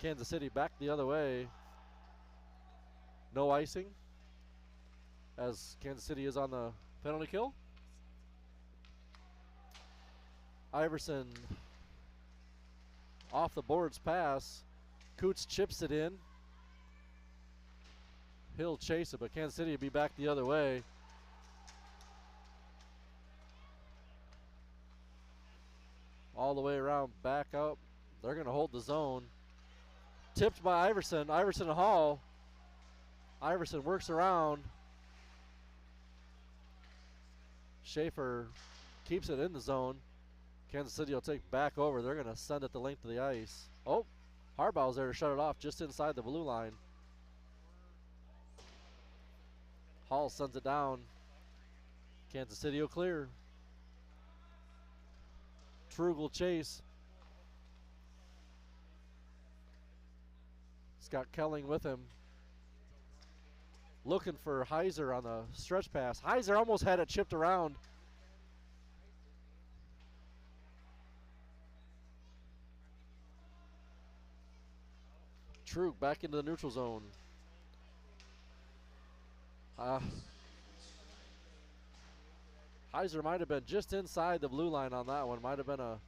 Kansas City back the other way. No icing, as Kansas City is on the penalty kill. Iverson off the boards pass. Coots chips it in. He'll chase it, but Kansas City will be back the other way. All the way around, back up. They're going to hold the zone. Tipped by Iverson. Iverson and Hall. Iverson works around. Schaefer keeps it in the zone. Kansas City will take back over. They're going to send it the length of the ice. Oh, Harbaugh's there to shut it off just inside the blue line. Hall sends it down. Kansas City will clear. Trugel chase. Scott Kelling with him. Looking for Heiser on the stretch pass. Heiser almost had it chipped around. Trug back into the neutral zone. Heiser might have been just inside the blue line on that one. Might have been a...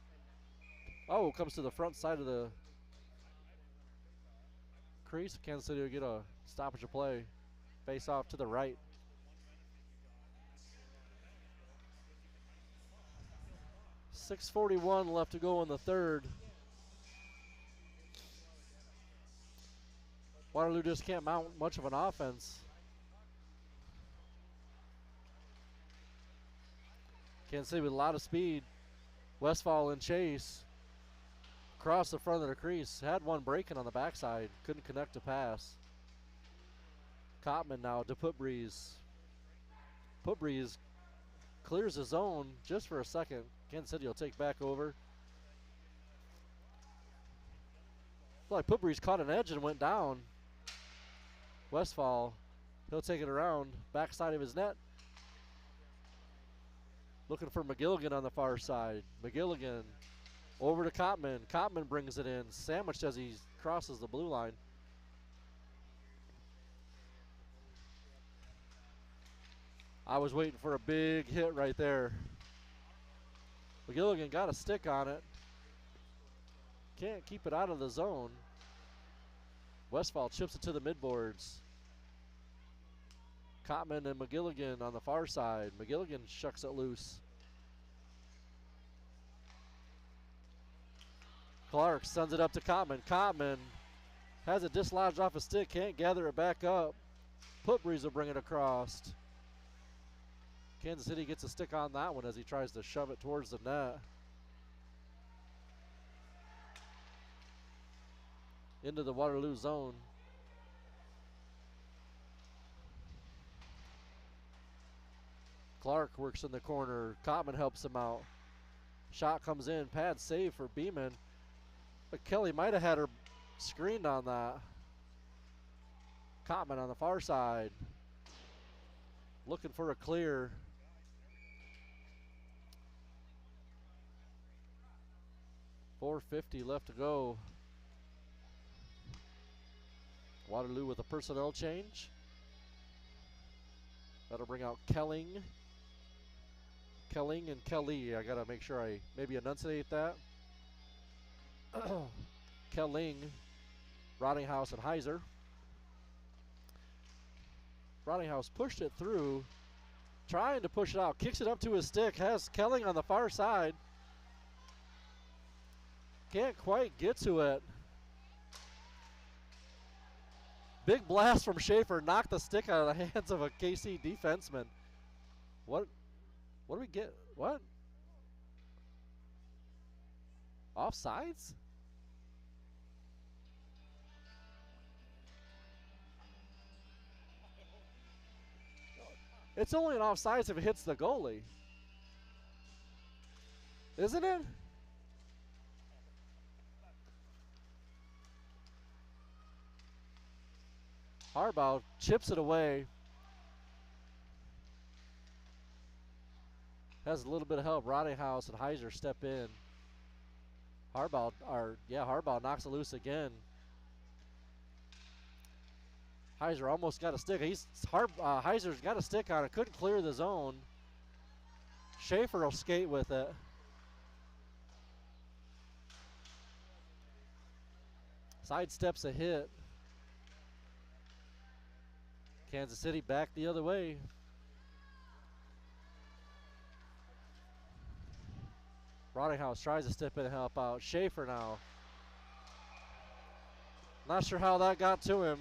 Oh, comes to the front side of the crease. Kansas City will get a stoppage of play. Face off to the right. .641 left to go in the third. Waterloo just can't mount much of an offense. Kansas City with a lot of speed. Westfall in chase. Across the front of the crease. Had one breaking on the backside. Couldn't connect a pass. Cotman now to Putbreeze. Putbreeze clears his zone just for a second. Kansas City will take back over. Feel like Putbreeze caught an edge and went down. Westfall, he'll take it around. Backside of his net. Looking for McGilligan on the far side. McGilligan over to Cotman. Cotman brings it in. Sandwiched as he crosses the blue line. I was waiting for a big hit right there. McGilligan got a stick on it. Can't keep it out of the zone. Westfall chips it to the midboards. Cotman and McGilligan on the far side. McGilligan shucks it loose. Clark sends it up to Cotman. Cotman has it dislodged off a stick. Can't gather it back up. Putbreeze will bring it across. Kansas City gets a stick on that one as he tries to shove it towards the net. Into the Waterloo zone. Clark works in the corner. Cotman helps him out. Shot comes in. Pad save for Beeman. But Kelly might have had her screened on that. Cotman on the far side. Looking for a clear. .450 left to go. Waterloo with a personnel change. That'll bring out Kelling and Kelly. I gotta make sure I maybe enunciate that. Kelling, Rottinghouse, and Heiser. Rottinghouse pushed it through, trying to push it out. Kicks it up to his stick. Has Kelling on the far side. Can't quite get to it. Big blast from Schaefer. Knocked the stick out of the hands of a KC defenseman. What do we get? What? Offsides? It's only an offsides if it hits the goalie. Isn't it? Harbaugh chips it away. Has a little bit of help. Rottinghouse and Heiser step in. Harbaugh knocks it loose again. Heiser almost got a stick. Heiser's got a stick on it. Couldn't clear the zone. Schaefer will skate with it. Sidesteps a hit. Kansas City back the other way. Rottinghouse tries to step in and help out. Schaefer now. Not sure how that got to him.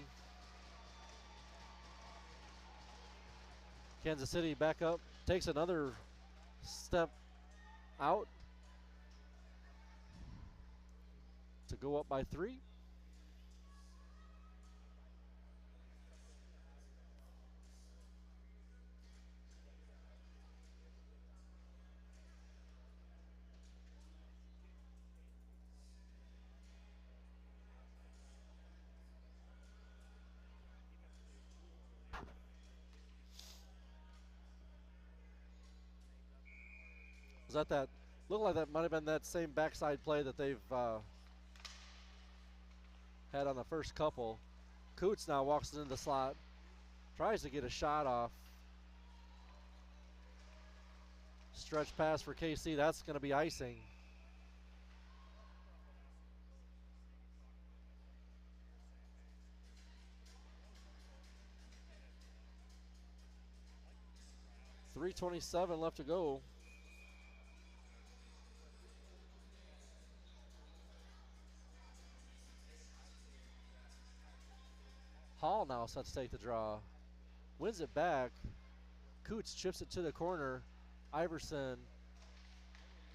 Kansas City back up. Takes another step out to go up by 3. Was that looked like that might have been that same backside play that they've had on the first couple. Coots now walks into the slot, tries to get a shot off. Stretch pass for KC, that's going to be icing. .327 left to go. Hall now sets to take the draw. Wins it back. Coots chips it to the corner. Iverson.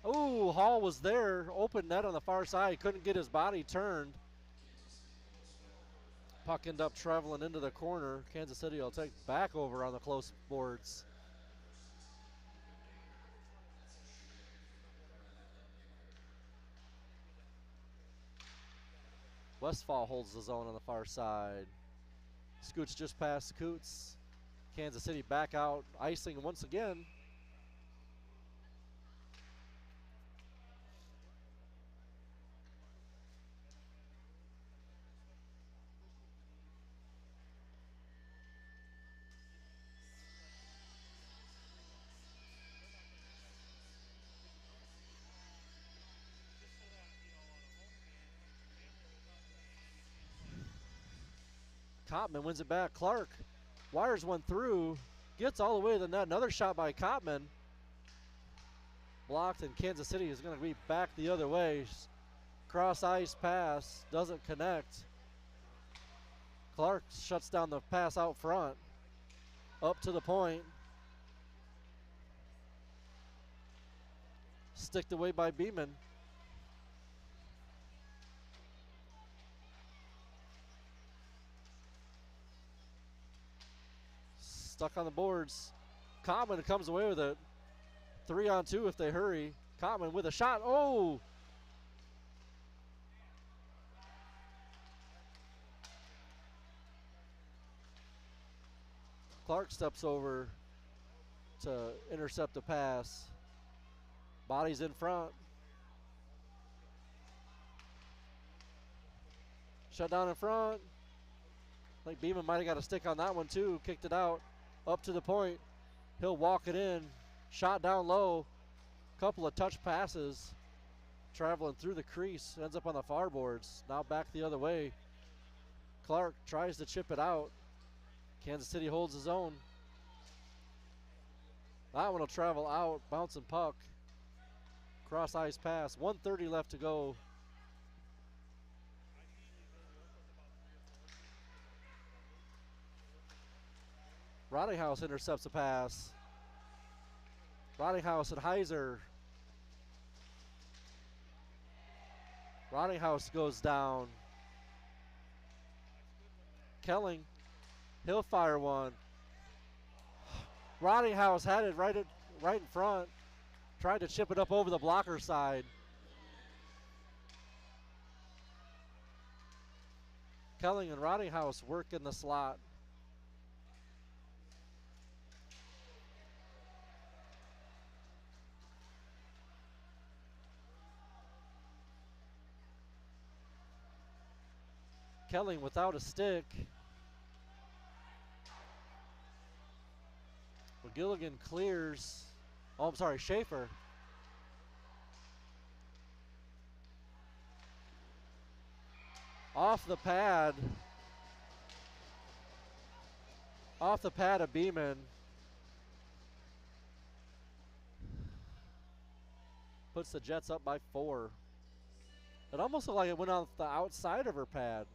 Oh, Hall was there. Open net on the far side. Couldn't get his body turned. Puck ended up traveling into the corner. Kansas City will take back over on the close boards. Westfall holds the zone on the far side. Scoots just past Coots. Kansas City back out, icing once again. Cotman wins it back. Clark wires one through, gets all the way to the net. Another shot by Cotman. Blocked, and Kansas City is going to be back the other way. Cross ice pass, doesn't connect. Clark shuts down the pass out front. Up to the point. Sticked away by Beeman. Stuck on the boards. Cotman comes away with it. 3-on-2 if they hurry. Cotman with a shot. Oh! Clark steps over to intercept the pass. Body's in front. Shut down in front. I think Beeman might have got a stick on that one too. Kicked it out. Up to the point. He'll walk it in. Shot down low. Couple of touch passes. Traveling through the crease. Ends up on the far boards. Now back the other way. Clark tries to chip it out. Kansas City holds his own. That one will travel out. Bouncing puck. Cross ice pass. 1:30 left to go. Rottinghouse intercepts a pass. Rottinghouse and Heiser. Rottinghouse goes down. Kelling, he'll fire one. Rottinghouse had it right in front. Tried to chip it up over the blocker side. Kelling and Rottinghouse work in the slot. Kelling without a stick. McGilligan clears. Oh, I'm sorry, Schaefer. Off the pad. Off the pad of Beeman. Puts the Jets up by 4. It almost looked like it went off the outside of her pad.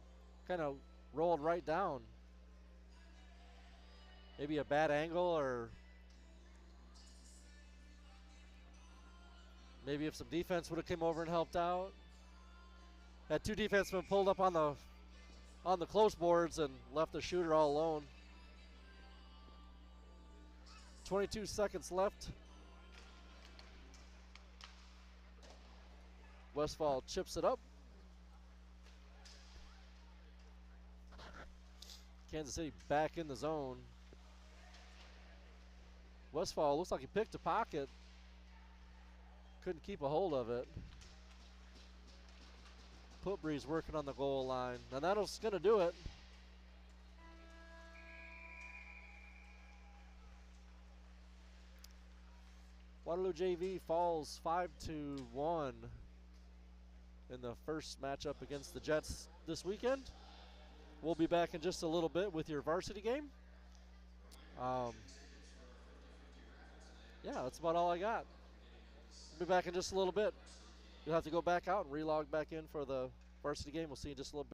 Kind of rolled right down. Maybe a bad angle, or maybe if some defense would have come over and helped out. Had 2 defensemen pulled up on the close boards and left the shooter all alone. 22 seconds left. Westfall chips it up. Kansas City back in the zone. Westfall looks like he picked a pocket. Couldn't keep a hold of it. Putbreeze working on the goal line. And that's going to do it. Waterloo JV falls 5-1 in the first matchup against the Jets this weekend. We'll be back in just a little bit with your varsity game. Yeah, that's about all I got. We'll be back in just a little bit. You'll have to go back out and relog back in for the varsity game. We'll see you in just a little bit.